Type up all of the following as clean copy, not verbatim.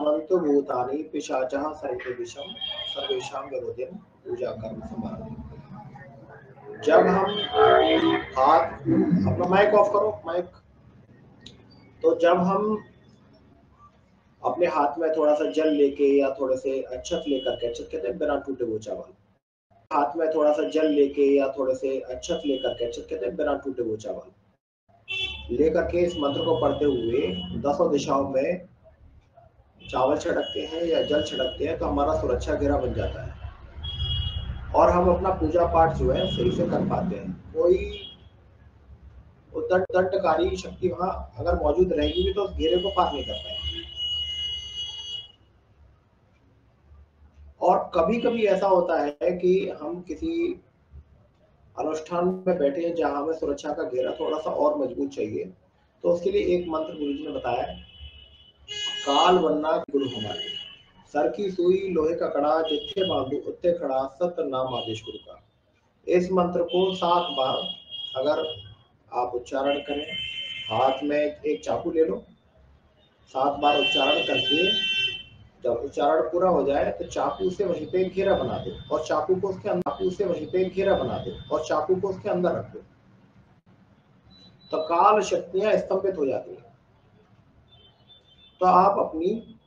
समन्तु भूतानि पिशाचः सरितुविषम सर्वेषां विरोधिन पूजा कर्म समारोह। जब हम हाथ, अपना माइक ऑफ करो, माइक। तो जब हम अपने हाथ में थोड़ा सा जल लेके या थोड़े से अक्षत लेकर के, अक्षत कहते हैं बिना टूटे हुए चावल, हाथ में थोड़ा सा जल लेके या थोड़े से अक्षत लेकर के, अक्षत कहते हैं बिना टूटे हुए चावल लेकर के इस मंत्र को पढ़ते हुए 10 दिशाओं में चावल छिड़कते हैं या जल छिड़कते हैं तो हमारा सुरक्षा घेरा बन जाता है और हम अपना पूजा पाठ जो है सही से कर पाते हैं। कोई दंडकारी शक्ति वहां अगर मौजूद रहेगी भी तो उस घेरे को पार नहीं कर पाएगी। और कभी कभी ऐसा होता है कि हम किसी अनुष्ठान में बैठे हैं जहां हमें सुरक्षा का घेरा थोड़ा सा और मजबूत चाहिए, तो उसके लिए एक मंत्र गुरुजी ने बताया, काल वन्ना गुरु हमारे, सर की सुई लोहे का कड़ा, जिथे बांधू उत्ते खड़ा, सत नाम आदेश गुरु का। इस मंत्र को 7 बार अगर आप उच्चारण करें, हाथ में एक चाकू ले लो, 7 बार उच्चारण करके जब उच्चारण पूरा हो जाए तो चाकू से वहीं पे घेरा बना दो और चाकू को उसके अंदर रख दो, तो काल शक्तियां स्तंभित हो जाती हैं। तो आप अपनी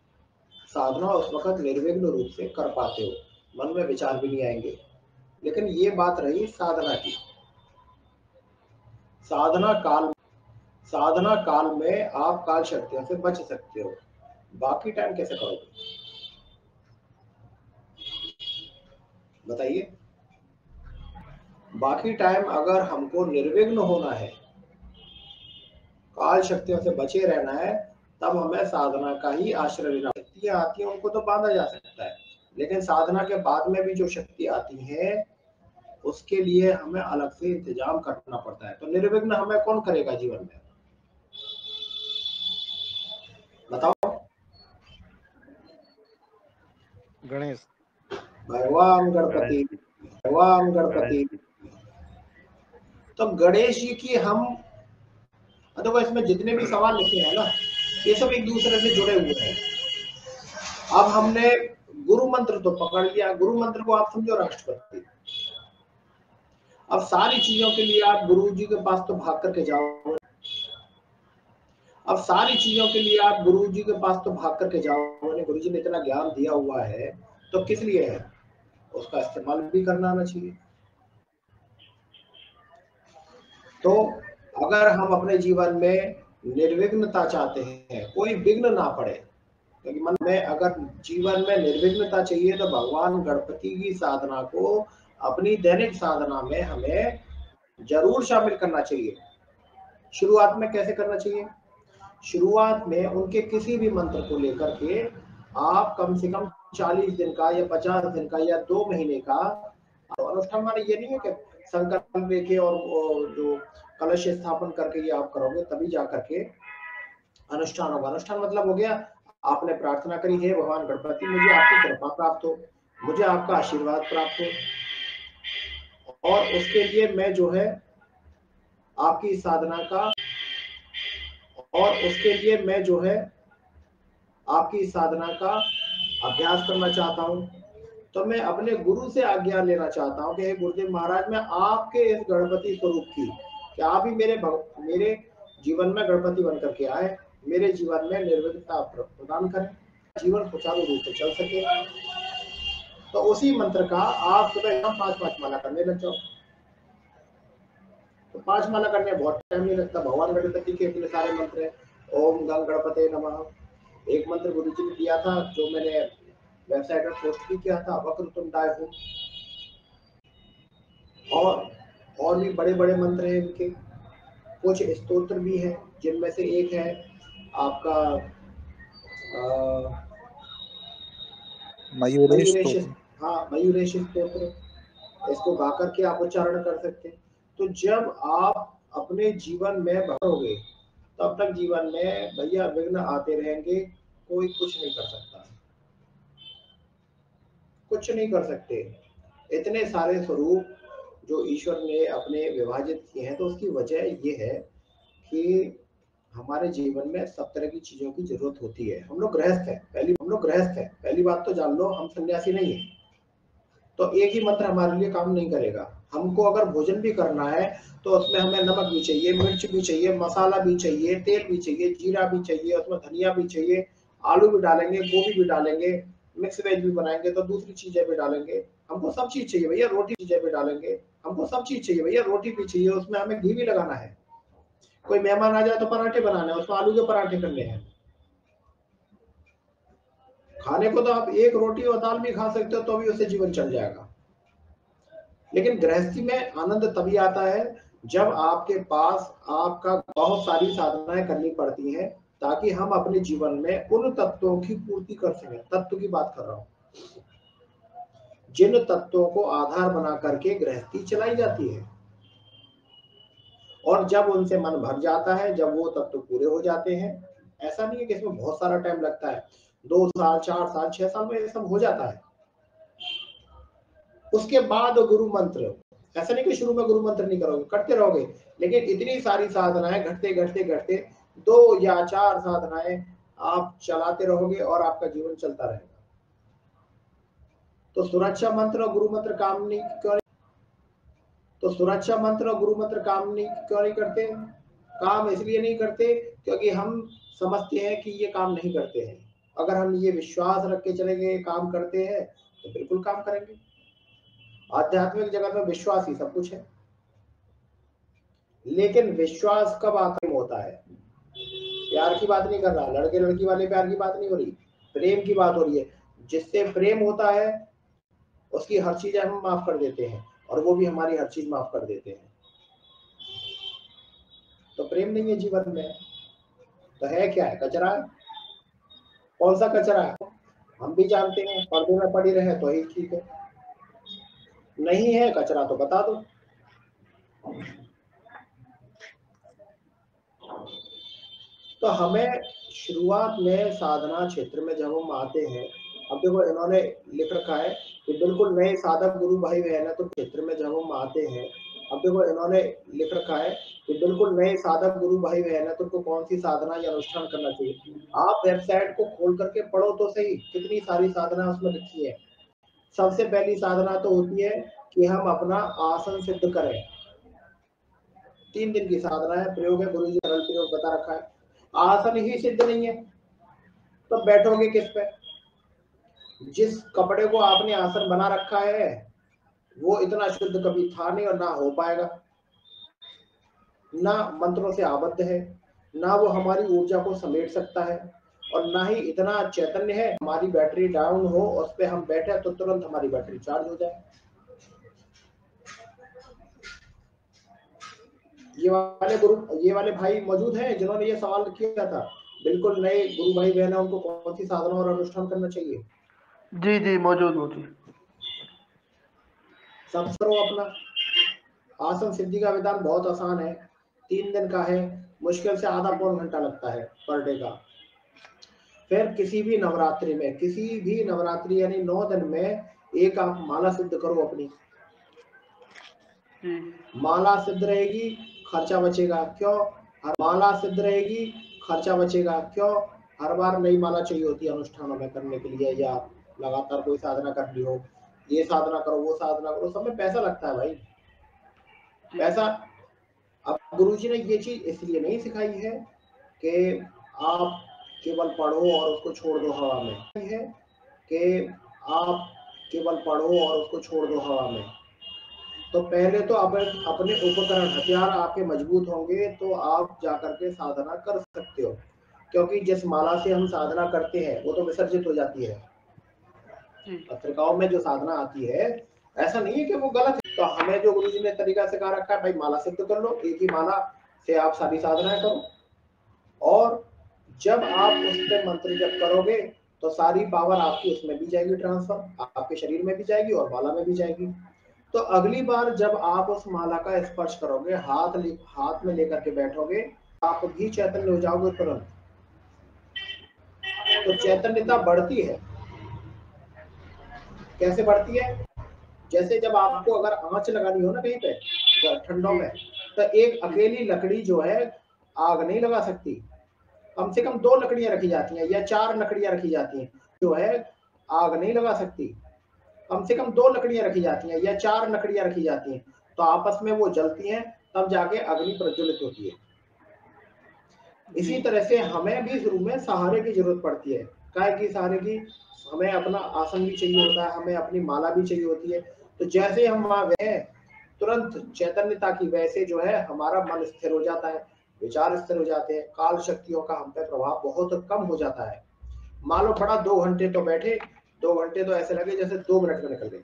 साधना उस वक्त निर्विघ्न रूप से कर पाते हो, मन में विचार भी नहीं आएंगे। लेकिन ये बात रही साधना की। साधना काल में आप काल शक्तियों से बच सकते हो, बाकी टाइम कैसे करोगे बताइए। बाकी टाइम अगर हमको निर्विघ्न होना है, काल शक्तियों से बचे रहना है, तब हमें साधना का ही आश्रय लेना। शक्तियां आती हैं उनको तो बांधा जा सकता है, लेकिन साधना के बाद में भी जो शक्ति आती है उसके लिए हमें अलग से इंतजाम करना पड़ता है। तो निर्विघ्न हमें कौन करेगा जीवन में, बताओ। गणेश। भगवान गणपति, भगवान गणपति। तो गणेश जी की हम देखो, इसमें जितने भी सवाल लिखे हैं ना, ये सब एक दूसरे से जुड़े हुए हैं। अब हमने गुरु मंत्र तो पकड़ लिया, गुरु मंत्र को आप समझो राष्ट्रपति। अब सारी चीजों के लिए आप गुरु जी के पास तो भाग करके जाओ, अब सारी चीजों के लिए आप गुरु जी के पास तो भाग करके जाओ, गुरु जी ने इतना ज्ञान दिया हुआ है तो किस लिए है, उसका इस्तेमाल भी करना आना चाहिए। तो अगर हम अपने जीवन में निर्विघ्नता चाहते हैं, कोई विघ्न ना पड़े, क्योंकि मन में अगर जीवन में निर्विघ्नता चाहिए तो भगवान गणपति की साधना को अपनी दैनिक साधना में हमें जरूर शामिल करना चाहिए। शुरुआत में कैसे करना चाहिए, शुरुआत में उनके किसी भी मंत्र को लेकर के आप कम से कम 40 दिन का या 50 दिन का या 2 महीने का अनुष्ठान। माने ये नहीं है कि संकल्प लेके और जो कलश स्थापन करके ये आप करोगे तभी जा करके अनुष्ठान होगा। अनुष्ठान मतलब हो गया, आपने प्रार्थना करी है भगवान गणपति मुझे आपकी कृपा प्राप्त हो, मुझे आपका आशीर्वाद प्राप्त हो, और उसके लिए मैं जो है आपकी साधना का, और उसके लिए मैं जो है आपकी साधना का अभ्यास करना चाहता हूं। तो मैं अपने गुरु से आज्ञा लेना चाहता हूं कि हे गुरुदेव महाराज, मैं आपके इस गणपति स्वरूप की, कि आप ही मेरे जीवन में गणपति बनकर के आए, मेरे जीवन में निर्विघ्नता प्रदान करें, जीवन सुचारू रूप से चल सके। तो उसी मंत्र का आप सुबह 5 माला करने लग जाओ। तो 5 माला करने में बहुत टाइम नहीं लगता। भगवान गणपति के इतने सारे मंत्र हैं। ओम गंग गणपते नमः, एक मंत्र गुरु जी ने दिया था जो मैंने वेबसाइट पर पोस्ट भी किया था, वक्रतुंडाय होम। और भी बड़े बड़े मंत्र हैं इनके, कुछ स्तोत्र भी हैं, जिनमें से एक है आपका मयूरेश मयूरेश, स्तोत्र। हाँ मयूरेश स्तोत्र, इसको गा करके आप उच्चारण कर सकते हैं। तो जब आप अपने जीवन में भरोगे तब तक जीवन में भैया विघ्न आते रहेंगे, कोई कुछ नहीं कर सकता, कुछ नहीं कर सकते। इतने सारे स्वरूप जो ईश्वर ने अपने विभाजित किए हैं, तो उसकी वजह ये है कि हमारे जीवन में सब तरह की चीजों की जरूरत होती है। हम लोग गृहस्थ है, पहली बात तो जान लो, हम सन्यासी नहीं है। तो एक ही मंत्र हमारे लिए काम नहीं करेगा। हमको अगर भोजन भी करना है तो उसमें हमें नमक भी चाहिए, मिर्च भी चाहिए, मसाला भी चाहिए, तेल भी चाहिए, जीरा भी चाहिए, उसमें धनिया भी चाहिए, आलू भी डालेंगे, गोभी भी डालेंगे, मिक्स वेज भी बनाएंगे तो दूसरी चीजें भी डालेंगे। हमको सब चीज चाहिए भैया, रोटी चीजें भी डालेंगे, हमको सब चीज चाहिए भैया, रोटी भी चाहिए, उसमें हमें घी भी लगाना है। कोई मेहमान आ जाए तो पराठे बनाने हैं, उसमें आलू के पराठे करने हैं। खाने को तो आप एक रोटी और दाल भी खा सकते हो तो भी उससे जीवन चल जाएगा। लेकिन गृहस्थी में आनंद तभी आता है जब आपके पास आपका बहुत सारी साधनाएं करनी पड़ती हैं ताकि हम अपने जीवन में उन तत्वों की पूर्ति कर सकें। तत्व की बात कर रहा हूं, जिन तत्वों को आधार बना करके गृहस्थी चलाई जाती है। और जब उनसे मन भर जाता है, जब वो तत्व पूरे हो जाते हैं, ऐसा नहीं है कि इसमें बहुत सारा टाइम लगता है, 2 साल 4 साल 6 साल में ये सब हो जाता है। उसके बाद गुरु मंत्र, ऐसा नहीं कि शुरू में गुरु मंत्र नहीं करोगे, करते रहोगे, लेकिन इतनी सारी साधनाएं घटते घटते घटते 2 या 4 साधनाएं आप चलाते रहोगे और आपका जीवन चलता रहेगा। तो सुरक्षा मंत्र और गुरु मंत्र काम नहीं क्यों? तो सुरक्षा मंत्र और गुरु मंत्र काम नहीं क्यों नहीं करते? काम इसलिए नहीं करते क्योंकि हम समझते हैं कि ये काम नहीं करते हैं। अगर हम ये विश्वास रख के चलेंगे काम करते हैं तो बिल्कुल काम करेंगे। आध्यात्मिक जगत में विश्वास ही सब कुछ है। लेकिन विश्वास कब आखिर होता है? प्यार की बात नहीं कर रहा, लड़के लड़की वाले प्यार की बात नहीं हो रही, प्रेम की बात हो रही है। जिससे प्रेम होता है उसकी हर चीज हम माफ कर देते हैं और वो भी हमारी हर चीज माफ कर देते हैं। तो प्रेम नहीं है जीवन में तो है क्या है? कचरा है। कौन सा कचरा है? हम भी जानते हैं, पर्दे में पड़ी रहे तो ही ठीक है, नहीं है कचरा तो बता दो। तो हमें शुरुआत में साधना क्षेत्र में जब हम आते हैं, अब देखो इन्होंने लिख रखा है कि बिल्कुल नए साधक गुरु भाई बहन है, तो क्षेत्र में जब हम आते हैं, अब देखो इन्होंने लिख रखा है कि बिल्कुल नए साधक गुरु भाई बहन है तो उनको कौन सी साधना या अनुष्ठान करना चाहिए। आप वेबसाइट को खोल करके पढ़ो तो सही, कितनी सारी साधना उसमें लिखी है। सबसे पहली साधना तो होती है कि हम अपना आसन सिद्ध करें। 3 दिन की साधना है, प्रयोग है, गुरु जी सरल प्रयोग बता रखा है। आसन ही सिद्ध नहीं है तो बैठोगे किस पे? जिस कपड़े को आपने आसन बना रखा है वो इतना शुद्ध कभी था नहीं और ना हो पाएगा, ना मंत्रों से आबद्ध है, ना वो हमारी ऊर्जा को समेट सकता है, और ना ही इतना चैतन्य है हमारी बैटरी डाउन हो उस पर हम बैठे तो तुरंत हमारी बैटरी चार्ज हो जाए। ये वाले भाई मौजूद हैं जिन्होंने ये सवाल किया था, बिल्कुल नए गुरु भाई बहन है उनको कौन सी साधना और अनुष्ठान करना चाहिए? जी जी मौजूद मौजूद। सब करो अपना। आसन सिद्धि का विधान बहुत आसान है, 3 दिन का है, मुश्किल से आधा पौन घंटा लगता है पर डे का। फिर किसी भी नवरात्रि यानी 9 दिन में एक आप माला सिद्ध करो अपनी। माला सिद्ध रहेगी, खर्चा बचेगा। क्यों? माला सिद्ध रहेगी, खर्चा बचेगा। क्यों? हर बार नई माला चाहिए होती है अनुष्ठानों में करने के लिए, या लगातार कोई साधना करनी हो, ये साधना करो वो साधना करो, सब में पैसा लगता है भाई, पैसा। अब गुरुजी ने ये चीज इसलिए नहीं सिखाई है कि आप केवल पढ़ो और उसको छोड़ दो हवा में, है कि आप केवल पढ़ो और उसको छोड़ दो हवा में। तो पहले तो अपने उपकरण हथियार आपके मजबूत होंगे तो आप जाकर के साधना कर सकते हो, क्योंकि जिस माला से हम साधना करते हैं वो तो विसर्जित हो जाती है। पत्रिकाओं में जो साधना आती है ऐसा नहीं है कि वो गलत है। तो हमें जो गुरुजी ने तरीका सिखा रखा है, भाई माला सिद्ध कर लो, एक ही माला से आप सारी साधनाएं करो, और जब आप उस पर मंत्र जप करोगे तो सारी पावर आपकी उसमें भी जाएगी, ट्रांसफर आपके शरीर में भी जाएगी और माला में भी जाएगी। तो अगली बार जब आप उस माला का स्पर्श करोगे, हाथ में लेकर के बैठोगे, आप भी चैतन्य हो जाओगे तुरंत। तो चैतन्यता बढ़ती है। कैसे बढ़ती है? जैसे जब आपको अगर आंच लगानी हो ना कहीं पे ठंडों में, तो एक अकेली लकड़ी जो है आग नहीं लगा सकती। कम से कम 2 लकड़ियां रखी जाती हैं या 4 लकड़ियां रखी जाती हैं, जो है आग नहीं लगा सकती। कम से कम 2 लकड़ियां रखी जाती हैं या 4 लकड़ियां रखी जाती हैं, तो आपस में वो जलती हैं, तब जाके अग्नि प्रज्वलित होती है। इसी तरह से हमें भी शुरू में सहारे की जरूरत पड़ती है। काय की सहारे की? हमें अपना आसन भी चाहिए होता है, हमें अपनी माला भी चाहिए होती है। तो जैसे हम वहां गए, तुरंत चैतन्यता की वजह से जो है हमारा मन स्थिर हो जाता है, विचार स्थिर हो जाते हैं, काल शक्तियों का हम पे प्रभाव बहुत कम हो जाता है। मान लो पड़ा 2 घंटे तो बैठे, 2 घंटे तो ऐसे लगे जैसे 2 मिनट में निकल गए।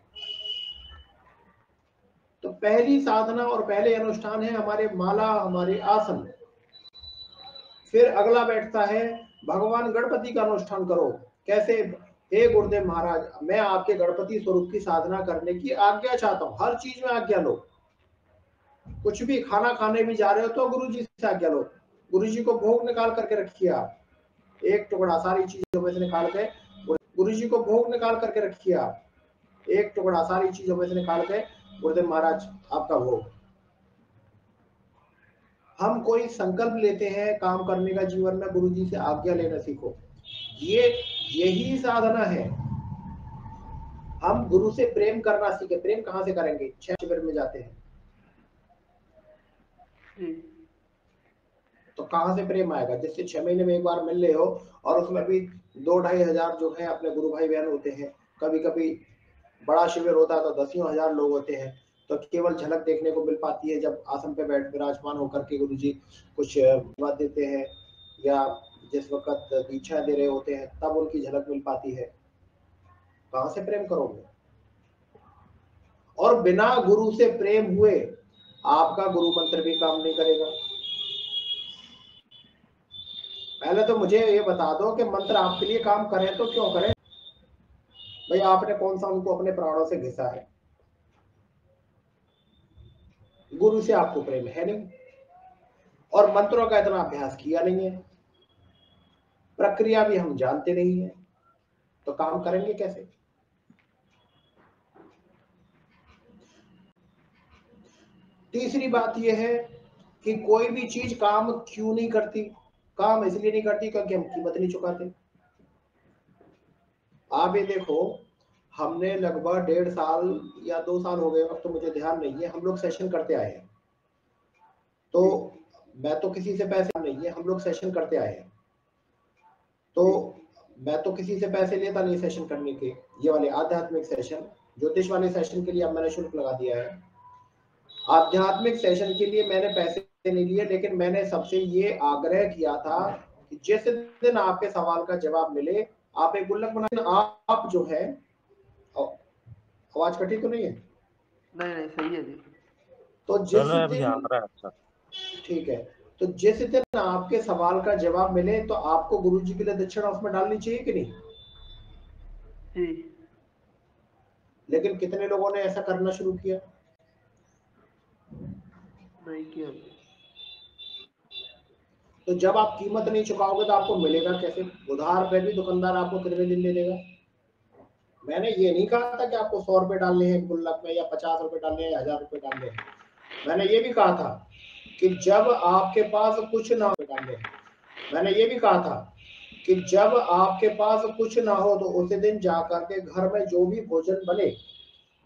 तो पहली साधना और पहले अनुष्ठान है हमारे माला, हमारे आसन। फिर अगला बैठता है भगवान गणपति का अनुष्ठान करो। कैसे? हे गुरुदेव महाराज, मैं आपके गणपति स्वरूप की साधना करने की आज्ञा चाहता हूँ। हर चीज में आज्ञा लो। कुछ भी खाना खाने भी जा रहे हो तो गुरु जी से आज्ञा लो। गुरु जी को भोग निकाल करके रखिए आप, एक टुकड़ा सारी चीजों में से निकाल के गुरु जी को भोग निकाल करके रखिए आप, एक टुकड़ा सारी चीजों में से निकाल के गुरुदेव महाराज आपका भोग। हम कोई संकल्प लेते हैं काम करने का जीवन में, गुरु जी से आज्ञा लेना सीखो। यही साधना है। हम गुरु से प्रेम करना सीखे। प्रेम कहां से करेंगे? 6 शिविर में जाते हैं तो कहां से प्रेम आएगा? जिससे 6 महीने में एक बार मिल रहे हो, और उसमें भी 2-2.5 हजार जो है अपने गुरु भाई बहन होते हैं। कभी कभी बड़ा शिविर होता है तो 10 हजार लोग होते हैं, तो केवल झलक देखने को मिल पाती है जब आसन पे बैठ विराजमान होकर के गुरु जी कुछ बात देते हैं, या जिस वक्त दीक्षा दे रहे होते हैं तब उनकी झलक मिल पाती है। कहां से प्रेम करोगे? और बिना गुरु से प्रेम हुए आपका गुरु मंत्र भी काम नहीं करेगा। पहले तो मुझे ये बता दो कि मंत्र आपके लिए काम करें तो क्यों करें? भाई आपने कौन सा उनको अपने प्राणों से घिसा है? गुरु से आपको प्रेम है नहीं, और मंत्रों का इतना अभ्यास किया नहीं है, प्रक्रिया भी हम जानते नहीं है, तो काम करेंगे कैसे? तीसरी बात यह है कि कोई भी चीज काम क्यों नहीं करती? काम इसलिए नहीं करती क्योंकि हम कीमत नहीं चुकाते। आप ये देखो, हमने लगभग 1.5 साल या 2 साल हो गए, अब तो मुझे ध्यान नहीं है, हम लोग सेशन करते आए हैं। तो मैं तो किसी से पैसे नहीं है, हम लोग सेशन करते आए हैं, तो मैं तो किसी से पैसे लेता नहीं सेशन करने के। ये वाले आध्यात्मिक सेशन, ज्योतिष वाले सेशन के लिए अब मैंने शुल्क लगा दिया है। आध्यात्मिक सेशन के लिए मैंने पैसे नहीं लिए, लेकिन मैंने सबसे ये आग्रह किया था कि जिस दिन आपके सवाल का जवाब मिले आप एक गुल्लक बना। आप जो है, आवाज कटी तो नहीं है? नहीं नहीं, सही है जी। तो जिस दिन, ठीक है, तो जिस दिन आपके सवाल का जवाब मिले तो आपको गुरु जी के लिए दक्षिणा उसमें डालनी चाहिए कि नहीं? जी। लेकिन कितने लोगों ने ऐसा करना शुरू किया? नहीं किया। तो जब आप कीमत नहीं चुकाओगे तो आपको मिलेगा कैसे? उधार पे भी दुकानदार आपको कितने दिन ले लेगा? मैंने ये नहीं कहा था कि आपको 100 रुपए डालने हैं गुल्लक में, या 50 रुपए डालने हैं, 1000 रुपए डालने हैं। मैंने ये भी कहा था कि जब आपके पास कुछ ना हो डालने हैं। मैंने ये भी कहा था कि जब आपके पास कुछ ना हो तो उसी दिन जाकर के घर में जो भी भोजन बने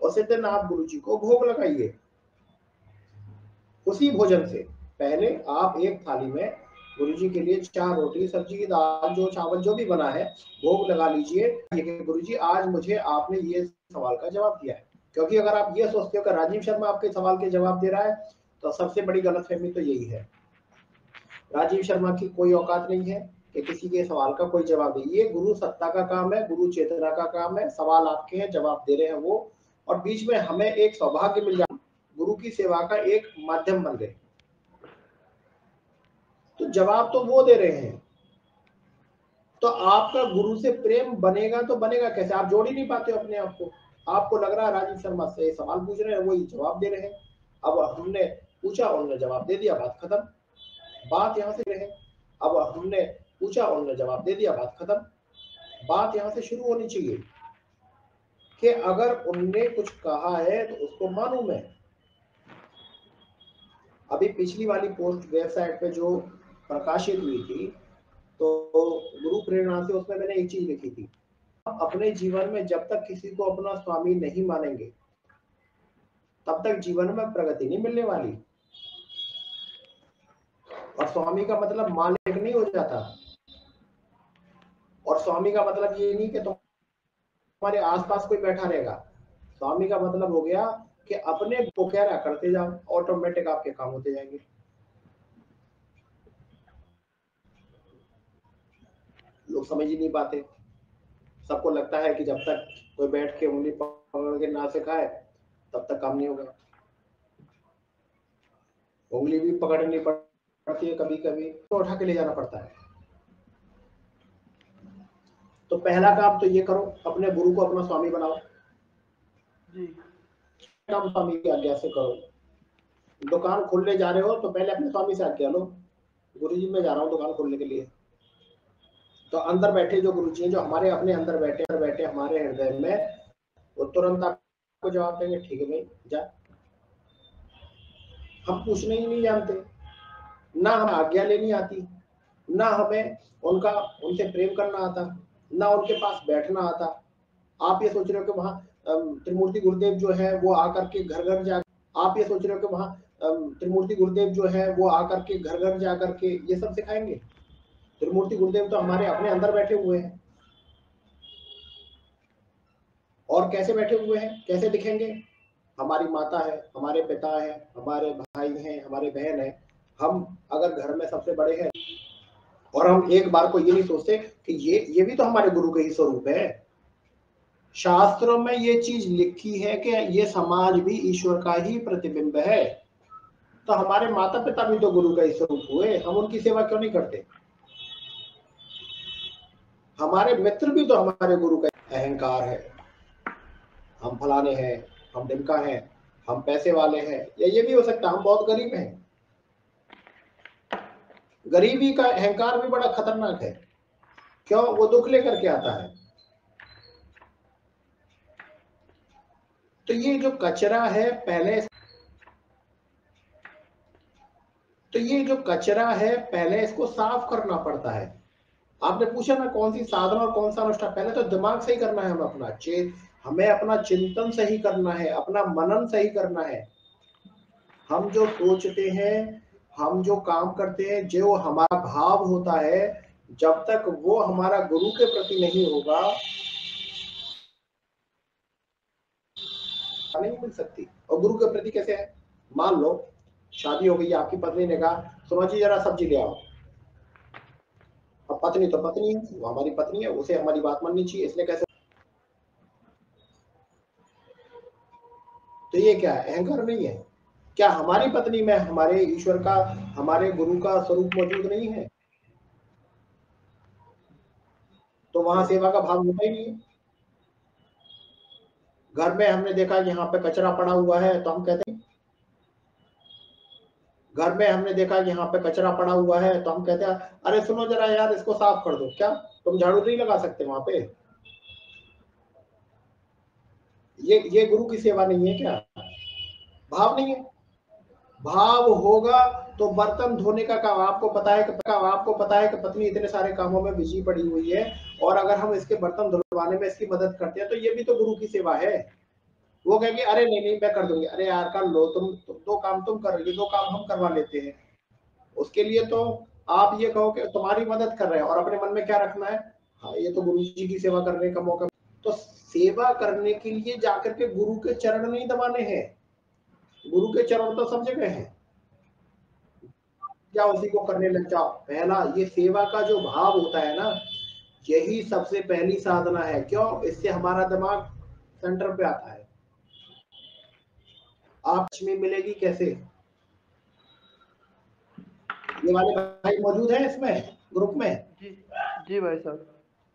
उसी दिन आप गुरु जी को भोग लगाइए। उसी भोजन से पहले आप एक थाली में गुरु जी के लिए 4 रोटी, सब्जी, दाल, जो चावल जो भी बना है भोग लगा लीजिए। गुरु जी आज मुझे आपने ये सवाल का जवाब दिया है। क्योंकि अगर आप ये सोचते हो कि राजीव शर्मा आपके सवाल के जवाब दे रहा है, तो सबसे बड़ी गलतफहमी तो यही है। राजीव शर्मा की कोई औकात नहीं है कि किसी के सवाल का कोई जवाब दे। ये गुरु सत्ता का काम है, गुरु चेतना का काम है। सवाल आपके हैं, जवाब दे रहे हैं वो, और बीच में हमें एक सौभाग्य मिल जाए, गुरु की सेवा का एक माध्यम बन गए। तो जवाब तो वो दे रहे हैं, तो आपका गुरु से प्रेम बनेगा तो बनेगा कैसे? आप जोड़ ही नहीं पाते हो अपने आप को। आपको लग रहा है राजीव शर्मा से सवाल पूछ रहे हैं, वही जवाब दे रहे हैं। अब हमने पूछा, उन्होंने जवाब दे दिया, बात खत्म। बात यहाँ से रहे, अब हमने पूछा, उन्होंने जवाब दे दिया, बात खत्म। बात यहाँ से शुरू होनी चाहिए कि अगर उनने कुछ कहा है तो उसको मानूं मैं। अभी पिछली वाली पोस्ट वेबसाइट पे जो प्रकाशित हुई थी, तो गुरु प्रेरणा से उसमें मैंने एक चीज लिखी थी, अपने जीवन में जब तक किसी को अपना स्वामी नहीं मानेंगे तब तक जीवन में प्रगति नहीं मिलने वाली। और स्वामी का मतलब मालिक नहीं हो जाता, और स्वामी का मतलब ये नहीं कि तुम्हारे आसपास कोई बैठा रहेगा। स्वामी का मतलब हो गया कि अपने को कह रहा करते जाओ, ऑटोमेटिक आपके काम होते जाएंगे। लोग समझ ही नहीं पाते। सबको लगता है कि जब तक कोई बैठ के उंगली पकड़ के ना सिखाए तब तक काम नहीं होगा। उंगली भी पकड़नी पड़ती है कभी कभी, तो उठा के ले जाना पड़ता है। तो पहला काम तो ये करो, अपने गुरु को अपना स्वामी बनाओ। जी। काम स्वामी की आज्ञा से करो। दुकान खोलने जा रहे हो तो पहले अपने स्वामी से आज्ञा लो, गुरुजी मैं जा रहा हूँ दुकान खोलने के लिए। तो अंदर बैठे जो गुरुजी हैं, जो हमारे अपने अंदर बैठे हमारे हृदय में, वो तुरंत आपको जवाब देंगे, ठीक है भाई जा। हम पूछने ही नहीं जानते, ना हमें आज्ञा लेनी आती, ना हमें उनसे प्रेम करना आता, ना उनके पास बैठना आता। आप ये सोच रहे हो कि वहां त्रिमूर्ति गुरुदेव जो है वो आकर के घर घर जा, आप ये सोच रहे हो कि वहां त्रिमूर्ति गुरुदेव जो है वो आकर के घर घर जा करके ये सब सिखाएंगे। त्रिमूर्ति गुरुदेव तो हमारे अपने अंदर बैठे हुए हैं। और कैसे बैठे हुए हैं, कैसे दिखेंगे? हमारी माता है, हमारे पिता है, हमारे भाई हैं, हमारे बहन है। हम अगर घर में सबसे बड़े हैं और हम एक बार को ये नहीं सोचते कि ये भी तो हमारे गुरु के ही स्वरूप है। शास्त्रों में ये चीज लिखी है कि ये समाज भी ईश्वर का ही प्रतिबिंब है। तो हमारे माता पिता भी तो गुरु का ही स्वरूप हुए, हम उनकी सेवा क्यों नहीं करते? हमारे मित्र भी तो हमारे गुरु का अहंकार है, हम फलाने हैं, हम ढिमका हैं, हम पैसे वाले हैं, या ये भी हो सकता है हम बहुत गरीब हैं। गरीबी का अहंकार भी बड़ा खतरनाक है। क्यों? वो दुख लेकर के आता है। तो ये जो कचरा है पहले इसको साफ करना पड़ता है। आपने पूछा ना कौन सी साधना और कौन सा अनुष्ठान, पहले तो दिमाग सही करना है, हमें अपना चिंतन सही करना है, अपना मनन सही करना है। हम जो सोचते हैं, हम जो काम करते हैं, जो हमारा भाव होता है, जब तक वो हमारा गुरु के प्रति नहीं होगा नहीं मिल सकती। और गुरु के प्रति कैसे है? मान लो शादी हो गई, आपकी पत्नी ने कहा सुनो जी जरा सब्जी ले आओ। अब पत्नी तो पत्नी है, वो हमारी पत्नी है, उसे हमारी बात माननी चाहिए, इसलिए कैसे? तो ये क्या है? अहंकार नहीं है क्या? हमारी पत्नी में हमारे ईश्वर का, हमारे गुरु का स्वरूप मौजूद नहीं है, तो वहां सेवा का भाव होता ही नहीं है। घर में हमने देखा कि यहाँ पे कचरा पड़ा हुआ है तो हम कहते हैं, घर में हमने देखा कि यहाँ पे कचरा पड़ा हुआ है तो हम कहते हैं अरे सुनो जरा यार इसको साफ कर दो। क्या तुम झाड़ू नहीं लगा सकते वहां पे? ये गुरु की सेवा नहीं है क्या? भाव नहीं है। भाव होगा तो बर्तन धोने का काम, आपको पता है कि पत्नी इतने सारे कामों में बिजी पड़ी हुई है, और अगर हम इसके बर्तन धुलवाने में इसकी मदद करते हैं तो ये भी तो गुरु की सेवा है। वो कहेंगे अरे नहीं नहीं मैं कर दूंगी, अरे यार कर लो, तुम दो काम तुम कर रही हो, दो काम हम करवा लेते हैं। उसके लिए तो आप ये कहो कि तुम्हारी मदद कर रहे हैं, और अपने मन में क्या रखना है, हाँ ये तो गुरु जी की सेवा करने का मौका। तो सेवा करने के लिए जाकर के गुरु के चरण नहीं दबाने हैं, गुरु के चरण तो सब जगह है, क्या उसी को करने लग जाओ। पहला ये सेवा का जो भाव होता है ना, यही सबसे पहली साधना है। क्यों? इससे हमारा दिमाग सेंटर पे आता है। आप में मिलेगी कैसे? ये वाले भाई मौजूद है इसमें ग्रुप में? जी जी भाई साहब।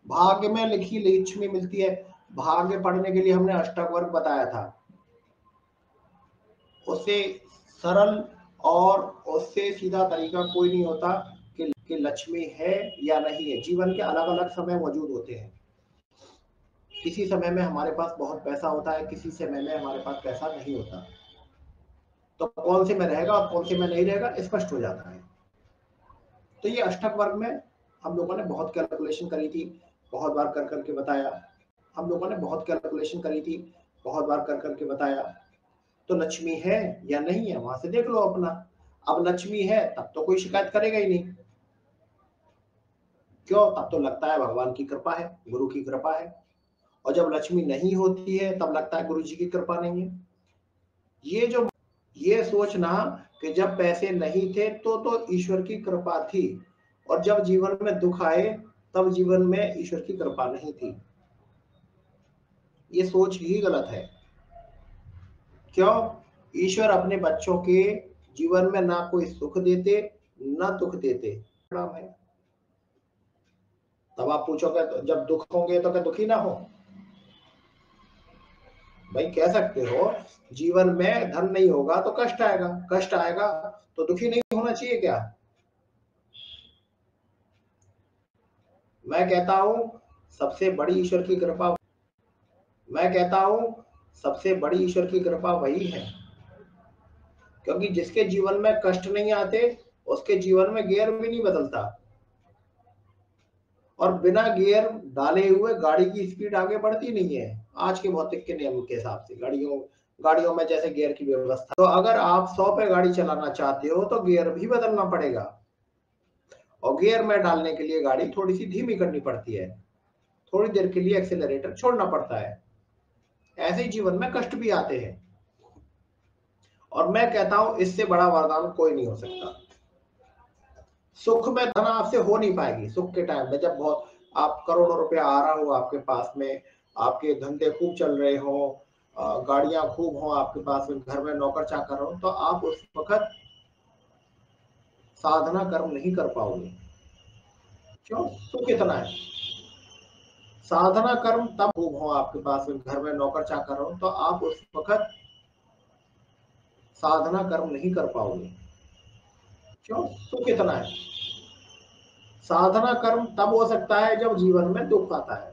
भाग्य में लिखी लक्ष्मी मिलती है। भाग्य पढ़ने के लिए हमने अष्टक वर्ग बताया था, उससे सरल और उससे सीधा तरीका कोई नहीं होता कि लक्ष्मी है या नहीं है। जीवन के अलग अलग समय मौजूद होते हैं। किसी समय में हमारे पास बहुत पैसा होता है, किसी समय में हमारे पास पैसा नहीं होता। तो कौन से में रहेगा और कौन से में नहीं रहेगा स्पष्ट हो जाता है। तो ये अष्टक वर्ग में हम लोगों ने बहुत कैलकुलेशन करी थी, बहुत बार कर करके बताया। हम लोगों ने बहुत कैलकुलेशन करी थी, बहुत बार कर करके बताया। तो लक्ष्मी है या नहीं है वहां से देख लो अपना। अब लक्ष्मी है तब तो कोई शिकायत करेगा ही नहीं। क्यों? तब तो लगता है भगवान की कृपा है, गुरु की कृपा है। और जब लक्ष्मी नहीं होती है तब लगता है गुरु जी की कृपा नहीं है। ये सोचना कि जब पैसे नहीं थे तो ईश्वर की कृपा थी, और जब जीवन में दुख आए तब जीवन में ईश्वर की कृपा नहीं थी, ये सोच ही गलत है। क्यों? ईश्वर अपने बच्चों के जीवन में ना कोई सुख देते ना दुख देते। नाम है। तब आप पूछोगे तो जब दुख होंगे तो क्या दुखी ना हो? भाई कह सकते हो जीवन में धन नहीं होगा तो कष्ट आएगा, कष्ट आएगा तो दुखी नहीं होना चाहिए क्या? मैं कहता हूं सबसे बड़ी ईश्वर की कृपा मैं कहता हूं सबसे बड़ी ईश्वर की कृपा वही है, क्योंकि जिसके जीवन में कष्ट नहीं आते उसके जीवन में गियर भी नहीं बदलता। और बिना गियर डाले हुए गाड़ी की स्पीड आगे बढ़ती नहीं है। आज के भौतिक के नियम के हिसाब से गाड़ियों में जैसे गियर की व्यवस्था, तो अगर आप 100 पे गाड़ी चलाना चाहते हो तो गियर भी बदलना पड़ेगा, और गियर में डालने के लिए गाड़ी थोड़ी सी धीमी करनी पड़ती है, थोड़ी देर के लिए एक्सीलरेटर छोड़ना पड़ता है। ऐसे ही जीवन में कष्ट भी आते हैं, और मैं कहता हूं इससे बड़ा वरदान कोई नहीं हो सकता। सुख में धन आपसे हो नहीं पाएगी। सुख के टाइम में जब बहुत आप करोड़ों रुपया आ रहा हो आपके पास में, आपके धंधे खूब चल रहे हो, गाड़ियां खूब हो आपके पास में, घर में नौकर चाकर हो, तो आप उस वक्त साधना कर्म नहीं कर पाओगे। क्यों? सुख इतना है। साधना कर्म तब खूब हो आपके पास में, घर में नौकर चाकर हो, तो आप उस वक्त साधना कर्म नहीं कर पाओगे। क्यों? सुख इतना है। साधना कर्म तब हो सकता है जब जीवन में दुख आता है,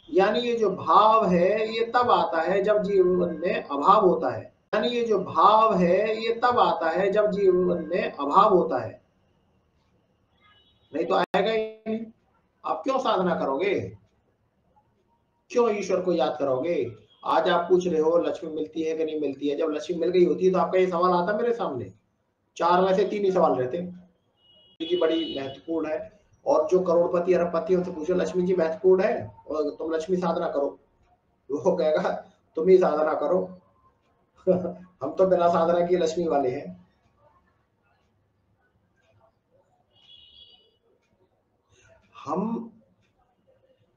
यानी ये जो भाव है ये तब आता है जब जीवन में अभाव होता है। यानी ये जो भाव है ये तब आता है जब जीवन में अभाव होता है, नहीं तो आएगा ही नहीं। आप क्यों साधना करोगे? क्यों ईश्वर को याद करोगे? आज आप पूछ रहे हो लक्ष्मी मिलती है कि नहीं मिलती है। जब लक्ष्मी मिल गई होती है तो आपका ये सवाल आता मेरे सामने, 4 में से 3 ही सवाल रहते हैं। की बड़ी महत्वपूर्ण है, और जो करोड़पति अरबपति उनसे पूछो लक्ष्मी जी महत्वपूर्ण है और तुम लक्ष्मी साधना करो, वो कहेगा तुम ही साधना करो। हम तो बिना साधना की लक्ष्मी वाले हैं। हम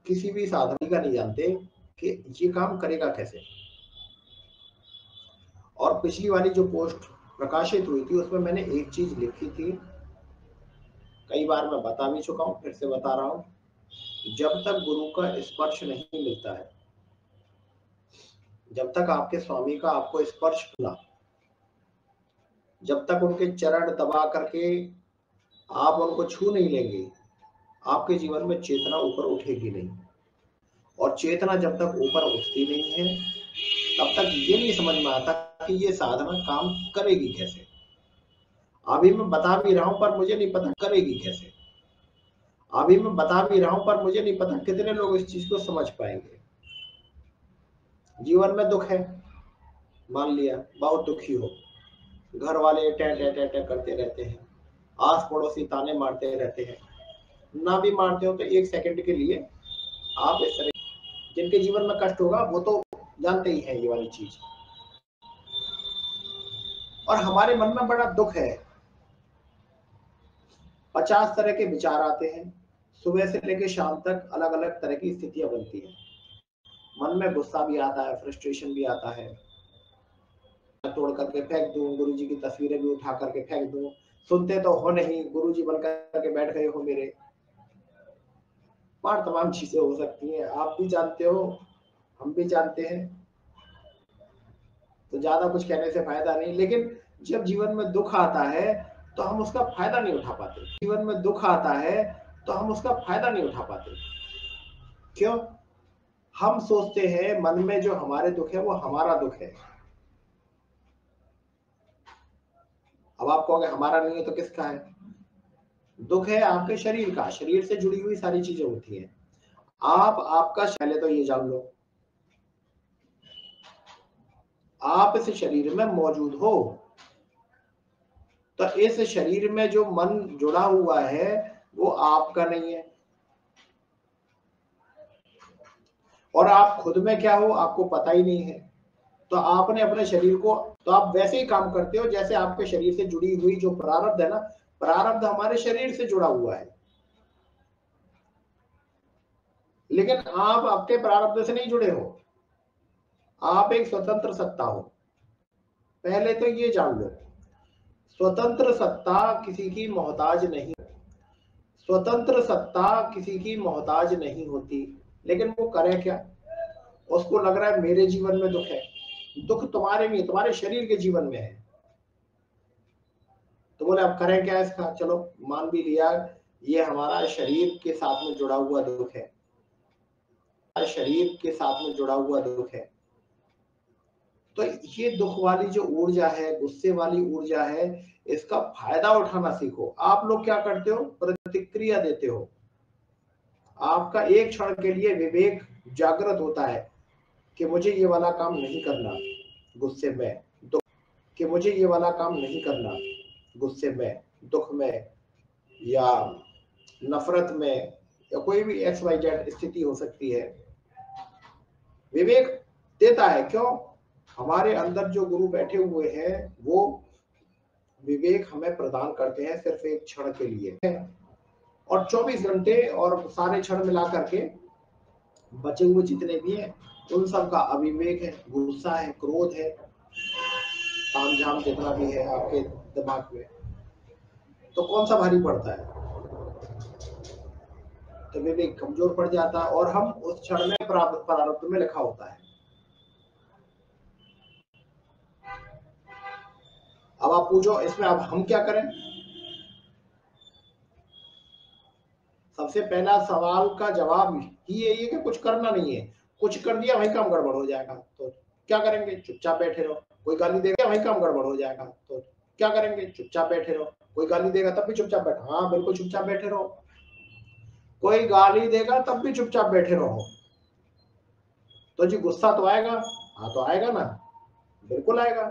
किसी भी साधना का नहीं जानते कि ये काम करेगा कैसे। और पिछली वाली जो पोस्ट प्रकाशित हुई थी उसमें मैंने एक चीज लिखी थी, कई बार मैं बता भी चुका हूं, फिर से बता रहा हूं। जब तक गुरु का स्पर्श नहीं मिलता है, जब तक आपके स्वामी का आपको स्पर्श मिला, जब तक उनके चरण दबा करके आप उनको छू नहीं लेंगे, आपके जीवन में चेतना ऊपर उठेगी नहीं। और चेतना जब तक ऊपर उठती नहीं है तब तक ये नहीं समझ में आता कि ये साधना काम करेगी कैसे। अभी मैं बता भी रहा हूं पर मुझे नहीं पता करेगी कैसे। अभी मैं बता भी रहा हूं पर मुझे नहीं पता कितने लोग इस चीज को समझ पाएंगे। जीवन में दुख है, मान लिया बहुत दुखी हो, घर वाले टे टे टे टे करते रहते हैं, आस पड़ोसी ताने मारते रहते हैं, ना भी मारते हो तो 1 सेकंड के लिए आप इस तरह, जिनके जीवन में कष्ट होगा वो तो जानते ही हैं ये वाली चीज। और हमारे मन में बड़ा दुख है, 50 तरह के विचार आते हैं, सुबह से लेकर शाम तक अलग अलग तरह की स्थितियां बनती है। मन में गुस्सा भी आता है, फ्रस्ट्रेशन भी आता है, तोड़ करके फेंक दूं, गुरु जी की तस्वीरें भी उठा करके फेंक दूं, सुनते तो हो नहीं, गुरु जी बन करके बैठ गए हो मेरे। और तमाम चीजें हो सकती हैं, आप भी जानते हो, हम भी जानते हैं, तो ज्यादा कुछ कहने से फायदा नहीं। लेकिन जब जीवन में दुख आता है तो हम उसका फायदा नहीं उठा पाते। जीवन में दुख आता है तो हम उसका फायदा नहीं उठा पाते। क्यों? हम सोचते हैं मन में जो हमारे दुख है वो हमारा दुख है। अब आप कहोगे हमारा नहीं है तो किसका है? दुख है आपके शरीर का, शरीर से जुड़ी हुई सारी चीजें होती हैं। आपका पहले तो ये जान लो, आप इस शरीर में मौजूद हो, तो इस शरीर में जो मन जुड़ा हुआ है वो आपका नहीं है, और आप खुद में क्या हो आपको पता ही नहीं है। तो आपने अपने शरीर को, तो आप वैसे ही काम करते हो जैसे आपके शरीर से जुड़ी हुई जो प्रारब्ध है ना, प्रारब्ध हमारे शरीर से जुड़ा हुआ है, लेकिन आप आपके प्रारब्ध से नहीं जुड़े हो, आप एक स्वतंत्र सत्ता हो। पहले तो ये जान लो, स्वतंत्र सत्ता किसी की मोहताज नहीं, स्वतंत्र सत्ता किसी की मोहताज नहीं होती। लेकिन वो करे क्या, उसको लग रहा है मेरे जीवन में दुख है, दुख तुम्हारे नहीं, तुम्हारे शरीर के जीवन में है। तो बोले अब करें क्या इसका, चलो मान भी लिया ये हमारा शरीर के साथ में जुड़ा हुआ दुख है, शरीर के साथ में जुड़ा हुआ दुख है। तो ये दुख वाली जो ऊर्जा है, गुस्से वाली ऊर्जा है, इसका फायदा उठाना सीखो। आप लोग क्या करते हो, प्रतिक्रिया देते हो। आपका एक क्षण के लिए विवेक जागृत होता है कि मुझे ये वाला काम नहीं करना गुस्से में, दुख, कि मुझे ये वाला काम नहीं करना गुस्से में, दुख में, या नफरत में, या कोई भी XYZ स्थिति हो सकती है। विवेक देता है, क्यों, हमारे अंदर जो गुरु बैठे हुए हैं वो विवेक हमें प्रदान करते हैं सिर्फ एक क्षण के लिए, और 24 घंटे और सारे क्षण मिला करके बचे हुए जितने भी हैं उन सब का अविवेक है, गुस्सा है, क्रोध है, तामझाम जितना भी है आपके दिमाग में, तो कौन सा भारी पड़ता है, तो विवेक कमजोर पड़ जाता है, और हम उस क्षण में प्रारब्ध में लिखा होता है। अब आप पूछो इसमें अब हम क्या करें। सबसे पहला सवाल का जवाब ही यही है कि कुछ करना नहीं है, कुछ कर दिया वही काम गड़बड़ हो जाएगा, तो क्या करेंगे, चुपचाप बैठे रहो। कोई गाली देगा वही काम गड़बड़ हो जाएगा, तो क्या करेंगे, चुपचाप बैठे रहो। कोई गाली देगा तब भी चुपचाप बैठो, हाँ बिल्कुल चुपचाप बैठे रहो। कोई गाली देगा तब भी चुपचाप बैठे रहो। तो जी गुस्सा तो आएगा, हाँ तो आएगा ना, बिल्कुल आएगा।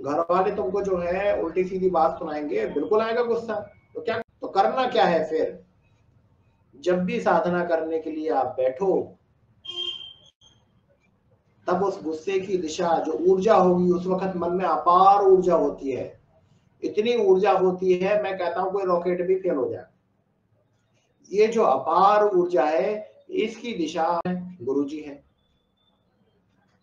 घर वाले तुमको जो है उल्टी सीधी बात सुनाएंगे, बिल्कुल आएगा गुस्सा। तो क्या, तो करना क्या है फिर, जब भी साधना करने के लिए आप बैठो तब उस गुस्से की दिशा जो ऊर्जा होगी, उस वक्त मन में अपार ऊर्जा होती है, इतनी ऊर्जा होती है मैं कहता हूं कोई रॉकेट भी फेल हो जाए। ये जो अपार ऊर्जा है इसकी दिशा गुरुजी है।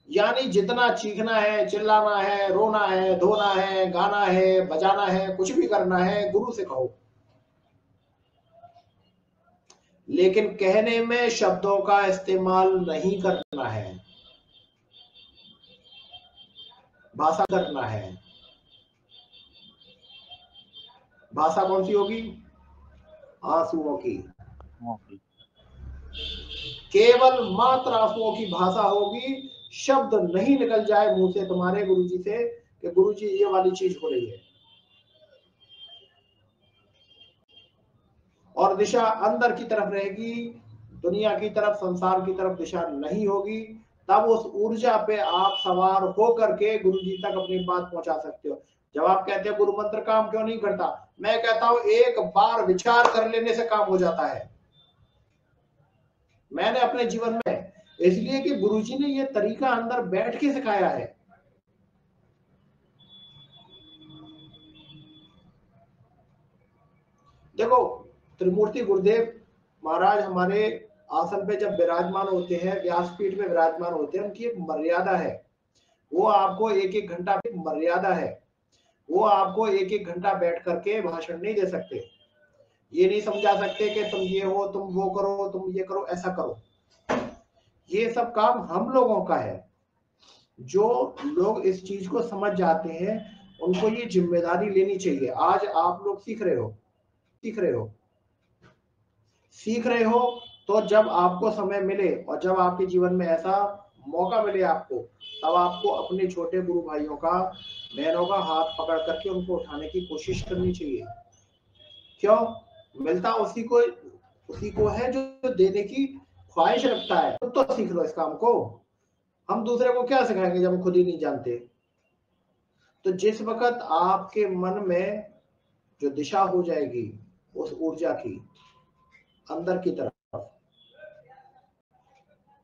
यानी जितना चीखना है, चिल्लाना है, रोना है, धोना है, गाना है, बजाना है, कुछ भी करना है गुरु से कहो, लेकिन कहने में शब्दों का इस्तेमाल नहीं करना है, भाषा करना है। भाषा कौन सी होगी, आंसुओं की, केवल मात्र आंसुओं की भाषा होगी। शब्द नहीं निकल जाए मुंह से तुम्हारे गुरुजी से कि गुरुजी ये वाली चीज हो रही है, और दिशा अंदर की तरफ रहेगी, दुनिया की तरफ, संसार की तरफ दिशा नहीं होगी। तब उस ऊर्जा पे आप सवार हो करके गुरुजी तक अपनी बात पहुंचा सकते हो। जब आप कहते हैं गुरु मंत्र काम क्यों नहीं करता, मैं कहता हूं एक बार विचार कर लेने से काम हो जाता है। मैंने अपने जीवन में, इसलिए कि गुरुजी ने ये तरीका अंदर बैठ के सिखाया है। देखो त्रिमूर्ति गुरुदेव महाराज हमारे आसन पे जब विराजमान होते हैं, व्यासपीठ में विराजमान होते हैं, उनकी एक मर्यादा है, वो आपको एक एक घंटा, मर्यादा है, वो आपको एक एक घंटा बैठ करके भाषण नहीं दे सकते। ये नहीं समझा सकते कि तुम ये हो, तुम वो करो, तुम ये करो, ऐसा करो। ये सब काम हम लोगों का है। जो लोग इस चीज को समझ जाते हैं उनको ये जिम्मेदारी लेनी चाहिए। आज आप लोग सीख रहे हो, सीख रहे हो, तो जब आपको समय मिले और जब आपके जीवन में ऐसा मौका मिले आपको, तब आपको अपने छोटे गुरु भाइयों का, बहनों का हाथ पकड़ करके उनको उठाने की कोशिश करनी चाहिए। क्यों मिलता उसी को है जो देने की ख्वाहिश रखता है। तो सीख लो इस काम को, हम दूसरे को क्या सिखाएंगे जब हम खुद ही नहीं जानते। तो जिस वक्त आपके मन में जो दिशा हो जाएगी उस ऊर्जा की अंदर की तरफ,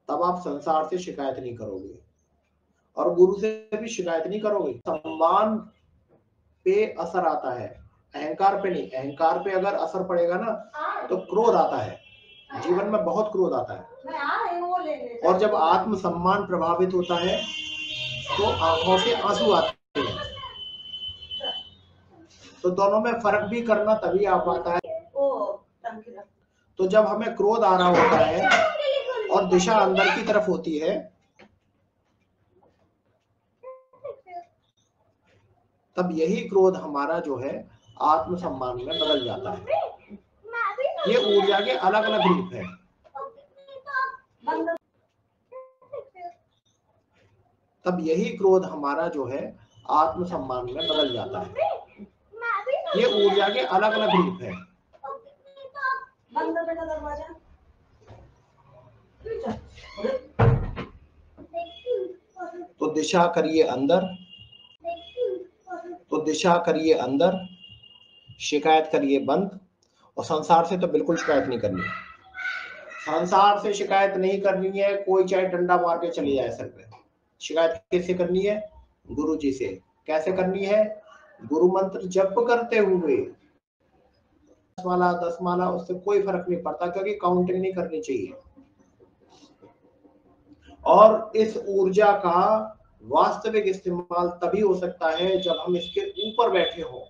तब आप संसार से शिकायत नहीं करोगे और गुरु से भी शिकायत नहीं करोगे। सम्मान पे असर आता है, अहंकार पे नहीं। अहंकार पे अगर असर पड़ेगा ना तो क्रोध आता है, जीवन में बहुत क्रोध आता है। और जब आत्म सम्मान प्रभावित होता है तो आंखों से आंसू आते हैं। तो दोनों में फर्क भी करना तभी आ पाता है। तो जब हमें क्रोध आ रहा होता है और दिशा अंदर की तरफ होती है, तब यही क्रोध हमारा जो है आत्मसम्मान में बदल जाता है। ये ऊर्जा के अलग अलग रूप है। तब यही क्रोध हमारा जो है आत्मसम्मान में बदल जाता है। ये ऊर्जा के अलग अलग रूप है। तो दिशा करिए अंदर, तो दिशा करिए अंदर, शिकायत करिए बंद। और संसार से तो बिल्कुल शिकायत नहीं करनी है। संसार से शिकायत नहीं करनी है, कोई चाहे डंडा मार के चली जाए सर पे। शिकायत किससे करनी है? गुरु जी से। कैसे करनी है? गुरु मंत्र जप करते हुए। 10 माला 10 माला उससे कोई फर्क नहीं पड़ता, क्योंकि काउंटिंग नहीं करनी चाहिए। और इस ऊर्जा का वास्तविक इस्तेमाल तभी हो सकता है जब हम इसके ऊपर बैठे हों।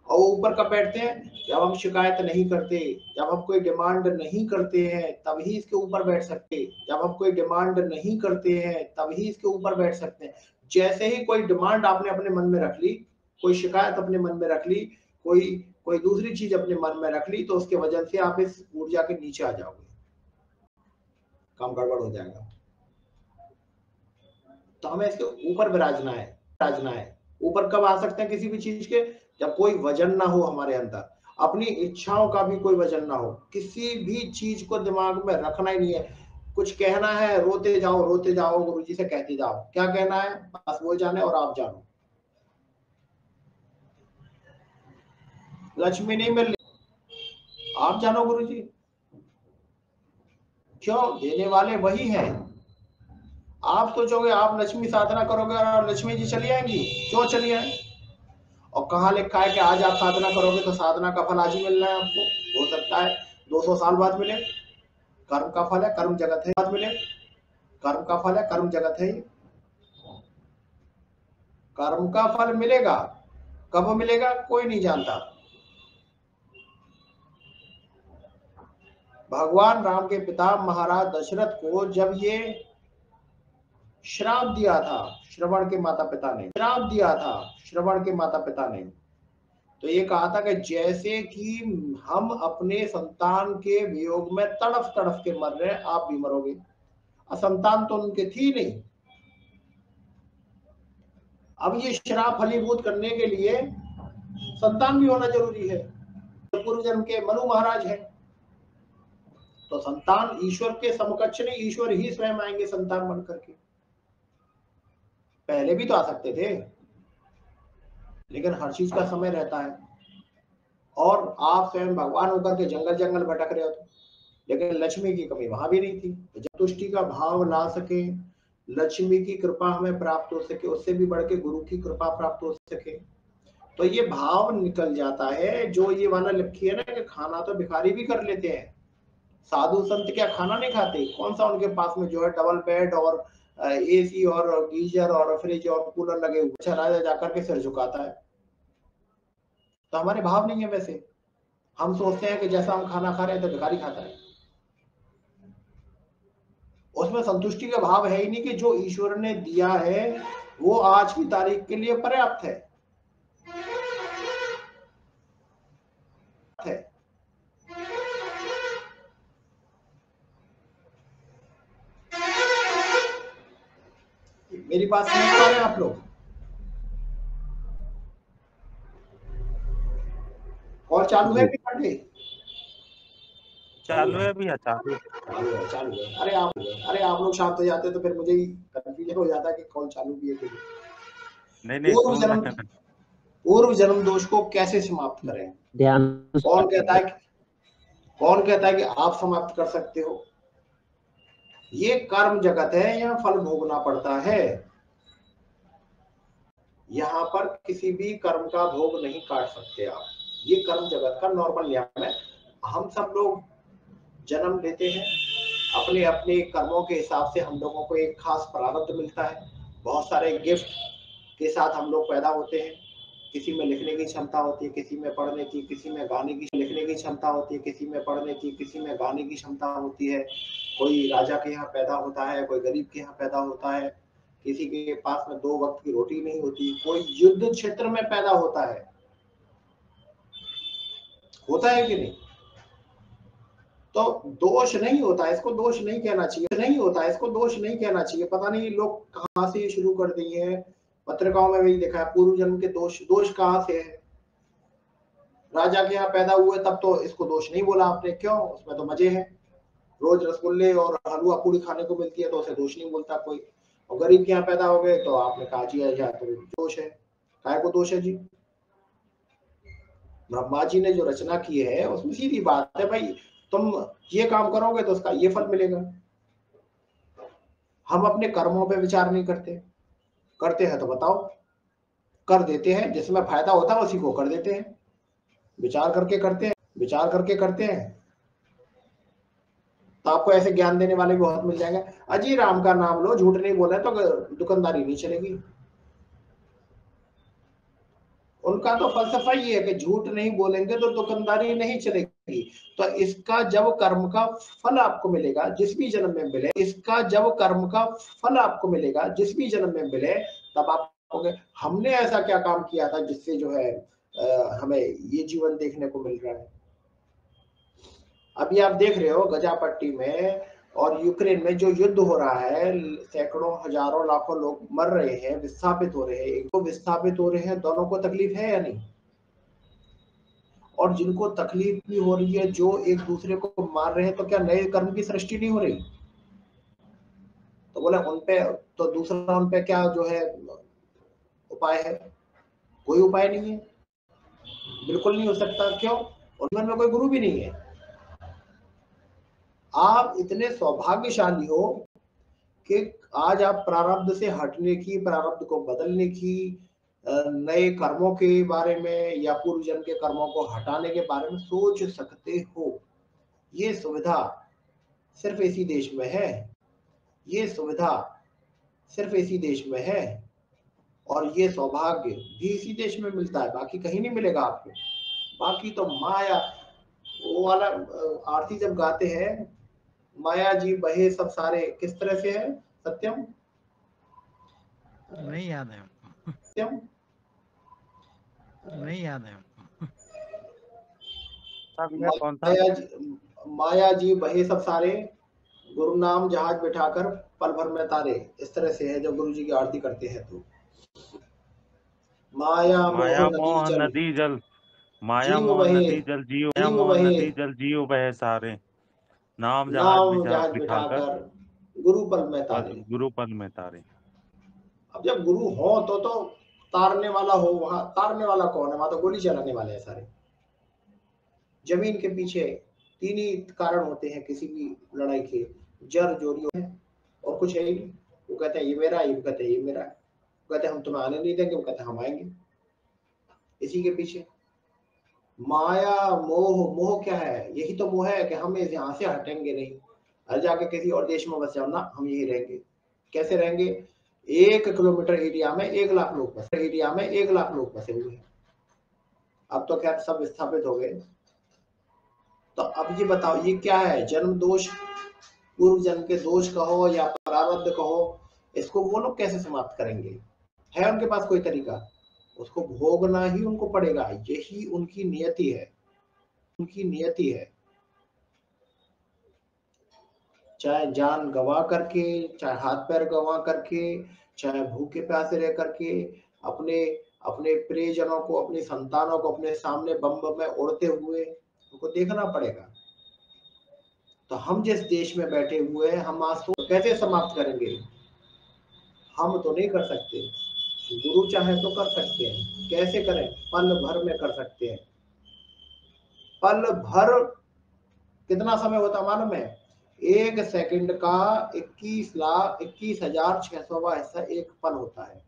और ऊपर कब बैठते हैं? जब हम शिकायत नहीं करते, जब हम कोई डिमांड नहीं करते हैं, तभी इसके ऊपर बैठ सकते हैं। जब हम कोई डिमांड नहीं करते हैं तभी इसके ऊपर बैठ सकते हैं। जैसे ही कोई डिमांड आपने अपने मन में रख ली, कोई शिकायत अपने मन में रख ली, कोई दूसरी चीज अपने मन में रख ली, तो उसके वजह से आप इस ऊर्जा के नीचे आ जाओगे, काम गड़बड़ हो जाएगा। तो हमें इसके ऊपर विराजना है। ऊपर कब आ सकते हैं किसी भी चीज के? जब कोई वजन ना हो हमारे अंदर, अपनी इच्छाओं का भी कोई वजन ना हो। किसी भी चीज को दिमाग में रखना ही नहीं है। कुछ कहना है, रोते जाओ, गुरुजी से कहते जाओ। क्या कहना है बस वो जाने और आप जानो। लक्ष्मी नहीं मिल रही, आप जानो गुरुजी। क्यों? देने वाले वही हैं। आप सोचोगे आप लक्ष्मी साधना करोगे और लक्ष्मी जी चली आएंगी? क्यों चली आए? और कहाँ लिखा है कि आज आप साधना करोगे तो साधना का फल आज ही मिलना है आपको? हो सकता है 200 साल बाद मिले। कर्म का फल है, कर्म जगत है, बाद मिले। कर्म का फल है, कर्म जगत है। कर्म का फल मिलेगा, कब मिलेगा कोई नहीं जानता। भगवान राम के पिता महाराज दशरथ को जब ये श्राप दिया था श्रवण के माता पिता ने, श्राप दिया था श्रवण के माता पिता ने, तो ये कहा था कि जैसे कि हम अपने संतान के वियोग में तड़फ तड़फ के मर रहे हैं, आप भी मरोगे। संतान तो उनके थी नहीं। अब ये श्राप फलीभूत करने के लिए संतान भी होना जरूरी है। पूर्व जन्म के मनु महाराज हैं, तो संतान ईश्वर के समकक्ष नहीं, ईश्वर ही स्वयं आएंगे संतान बन करके। पहले भी तो आ सकते थे, लेकिन हर चीज का समय रहता है। और आप स्वयं भगवान होकर के जंगल जंगल भटक रहे हो, लेकिन लक्ष्मी की कमी वहां भी नहीं थी। जब तुष्टि का भाव ला सके, लक्ष्मी की कृपा हमें प्राप्त हो सके, उससे भी बढ़ के गुरु की कृपा प्राप्त हो सके, तो ये भाव निकल जाता है। जो ये वाला लिखी है ना कि खाना तो भिखारी भी कर लेते हैं, साधु संत क्या खाना नहीं खाते? कौन सा उनके पास में जो है डबल बेड और एसी और गीजर और फ्रिज और कूलर लगे हुए, चला जाकर के सिर झुकाता है। तो हमारे भाव नहीं है वैसे। हम सोचते हैं कि जैसा हम खाना खा रहे हैं तो भिखारी खाता है। उसमें संतुष्टि का भाव है ही नहीं कि जो ईश्वर ने दिया है वो आज की तारीख के लिए पर्याप्त है। मेरी बात समझ पा रहे हैं आप लोग? कॉल चालू है कि कट गई? चालू है भैया, चालू है। चालू है। अरे आप लोग शांत हो जाते तो फिर मुझे ही कंफ्यूजन हो जाता कि कॉल चालू भी है कि नहीं। नहीं सुन रहे हैं। पूर्व जन्म दोष को कैसे समाप्त करें? ध्यान कौन कहता है कि आप समाप्त कर सकते हो? ये कर्म जगत है, यहाँ फल भोगना पड़ता है। यहाँ पर किसी भी कर्म का भोग नहीं काट सकते आप। ये कर्म जगत का नॉर्मल नियम है। हम सब लोग जन्म लेते हैं, अपने अपने कर्मों के हिसाब से हम लोगों को एक खास प्रारब्ध मिलता है। बहुत सारे गिफ्ट के साथ हम लोग पैदा होते हैं। किसी में लिखने की क्षमता होती है, किसी में पढ़ने की, किसी में गाने की, लिखने की क्षमता होती है, किसी में पढ़ने की, किसी में गाने की क्षमता होती है। कोई राजा के यहाँ पैदा होता है, कोई गरीब के यहाँ पैदा होता है, किसी के पास में 2 वक्त की रोटी नहीं होती, कोई युद्ध क्षेत्र में पैदा होता है कि नहीं? तो दोष नहीं होता, इसको दोष नहीं कहना चाहिए। पता नहीं लोग कहां से शुरू कर दिए हैं। पत्रिकाओं में भी देखा है पूर्व जन्म के दोष कहां से है। राजा के यहाँ पैदा हुए तब तो इसको दोष नहीं बोला आपने, क्यों? उसमें तो मजे हैं, रोज रसगुल्ले और हलवा पूरी खाने को मिलती है तो उसे दोष नहीं बोलता कोई। और गरीब के यहाँ पैदा हो गए तो आपने कहा जी तो दोष है। काय को दोष है जी? ब्रह्मा जी ने जो रचना की है उसमें सीधी बात है भाई, तुम ये काम करोगे तो उसका ये फल मिलेगा। हम अपने कर्मों पे विचार नहीं करते हैं तो बताओ, कर देते हैं, जिसमें फायदा होता है उसी को कर देते हैं। विचार करके करते हैं तो आपको ऐसे ज्ञान देने वाले भी बहुत मिल जाएंगे। अजी राम का नाम लो, झूठ नहीं बोले तो दुकानदारी नहीं चलेगी। उनका तो फलसफा ही है कि झूठ नहीं बोलेंगे तो दुकानदारी नहीं चलेगी। तो इसका जब कर्म का फल आपको मिलेगा जिस भी जन्म में मिले, तब आप कहोगे हमने ऐसा क्या काम किया था जिससे जो है हमें ये जीवन देखने को मिल रहा है। अभी आप देख रहे हो गजापट्टी में और यूक्रेन में जो युद्ध हो रहा है, सैकड़ों हजारों लाखों लोग मर रहे हैं, विस्थापित हो रहे हैं। दोनों को तकलीफ है या नहीं? और जिनको तकलीफ भी हो रही है, जो एक दूसरे को मार रहे हैं, तो क्या नए कर्म की सृष्टि नहीं हो रही? तो बोले उनपे तो दूसरा, उनपे क्या जो है उपाय है? कोई उपाय नहीं है, बिल्कुल नहीं हो सकता। क्यों? उनमें में कोई गुरु भी नहीं है। आप इतने सौभाग्यशाली हो कि आज आप प्रारब्ध से हटने की, प्रारब्ध को बदलने की, नए कर्मों के बारे में या पूर्व जन्म के कर्मों को हटाने के बारे में सोच सकते हो। ये सुविधा सिर्फ इसी देश में है, और ये सौभाग्य भी इसी देश में मिलता है, बाकी कहीं नहीं मिलेगा आपको। बाकी तो माया, वो वाला आरती जब गाते हैं, माया जी बहे सब सारे, किस तरह से है सत्यम? नहीं याद है, सत्यम नहीं याद है। माया जी बहे सब सारे, गुरु नाम जहाज बिठाकर पल भर में तारे, इस तरह से है जब गुरु जी की आरती करते हैं तो। माया मोह नदी जल, माया मोह नदी जल जीव बहे सारे, नाम जहाज बिठाकर गुरु पल में तारे। अब जब गुरु हो तो तारने वाला हो, वहां तारने वाला कौन है? वहां तो गोली चलाने वाले हैं सारे। जमीन के पीछे 3 ही कारण होते हैं किसी भी लड़ाई के, जर जोरी है और कुछ है ही नहीं। वो कहते हैं ये मेरा है, ये कहते हैं ये मेरा है, वो कहते हैं हम तुम्हें आने नहीं देंगे, वो कहते हैं हम आएंगे। इसी के पीछे माया मोह क्या है? यही तो मोह है कि हम यहाँ से हटेंगे नहीं, हर जाके किसी और देश में बस जाओ ना, हम यही रहेंगे। कैसे रहेंगे? 1 किलोमीटर एरिया में 1 लाख लोग बसे हुए हैं। अब तो खैर सब विस्थापित हो गए। तो अब ये बताओ, ये क्या है? जन्म दोष, पूर्व जन्म के दोष कहो या प्रारब्ध कहो, इसको वो लोग कैसे समाप्त करेंगे? है उनके पास कोई तरीका? उसको भोगना ही उनको पड़ेगा, यही उनकी नियति है। चाहे जान गवा करके, चाहे हाथ पैर गवा करके, चाहे भूखे प्यासे रह करके, अपने अपने प्रियजनों को, अपनी संतानों को अपने सामने बम बम में उड़ते हुए उनको देखना पड़ेगा। तो हम जिस देश में बैठे हुए हैं, हम आज तो कैसे समाप्त करेंगे? हम तो नहीं कर सकते, गुरु चाहे तो कर सकते हैं। कैसे करें? पल भर में कर सकते हैं। पल भर कितना समय होता मालूम है? 1 सेकंड का 21,21,600वां हिस्सा एक पल होता है।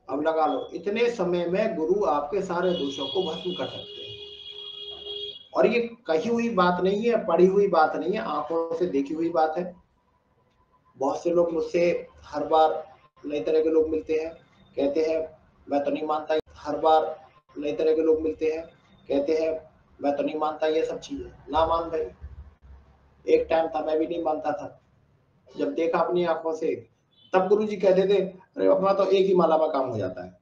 अब लगा लो, इतने समय में गुरु आपके सारे दोषों को भस्म कर सकते हैं। और ये कही हुई बात नहीं है, पढ़ी हुई बात नहीं है, आंखों से देखी हुई बात है। बहुत से लोग मुझसे हर बार नई तरह के लोग मिलते हैं, कहते हैं मैं तो नहीं मानता। हर बार नई तरह के लोग मिलते हैं, कहते हैं मैं तो नहीं मानता ये सब चीजें। ना मान भाई, एक टाइम था मैं भी नहीं मानता था। जब देखा अपनी आंखों से, तब गुरुजी कहते थे अरे अपना तो एक ही माला में काम हो जाता है।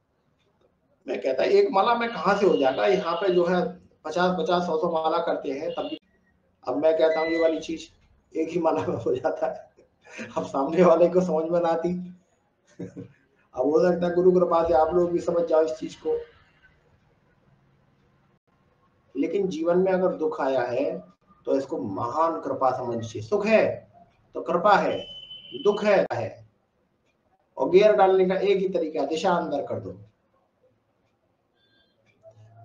मैं कहता एक माला में कहाँ से हो जाएगा, यहाँ पे जो है 50-50, 100-100 माला करते हैं तब भी। अब मैं कहता हूँ ये वाली चीज एक ही माला में हो जाता है। अब सामने वाले को समझ में ना आती। अब हो सकता है गुरु कृपा से आप लोग भी समझ जाओ इस चीज को। लेकिन जीवन में अगर दुख आया है तो इसको महान कृपा समझिए। सुख है तो कृपा है, दुख है। और गियर डालने का एक ही तरीका है, दिशा अंदर कर दो।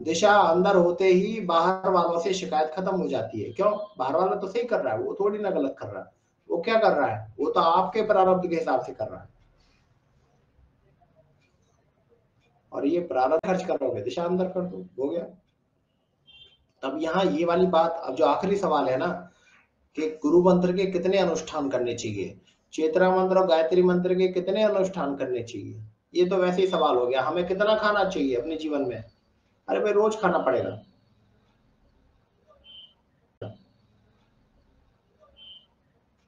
दिशा अंदर होते ही बाहर वालों से शिकायत खत्म हो जाती है। क्यों? बाहर वाला तो सही कर रहा है, वो थोड़ी ना गलत कर रहा है। वो क्या कर रहा है? वो तो आपके प्रारब्ध के हिसाब से कर रहा है। और ये प्रारब्ध खर्च करोगे, दिशा अंदर कर दो, हो गया। तब यहाँ ये वाली बात, अब जो आखिरी सवाल है ना कि गुरु मंत्र के कितने अनुष्ठान करने चाहिए, चेतना मंत्र और गायत्री मंत्र के कितने अनुष्ठान करने चाहिए, ये तो वैसे ही सवाल हो गया। हमें कितना खाना चाहिए अपने जीवन में? अरे भाई रोज खाना पड़ेगा।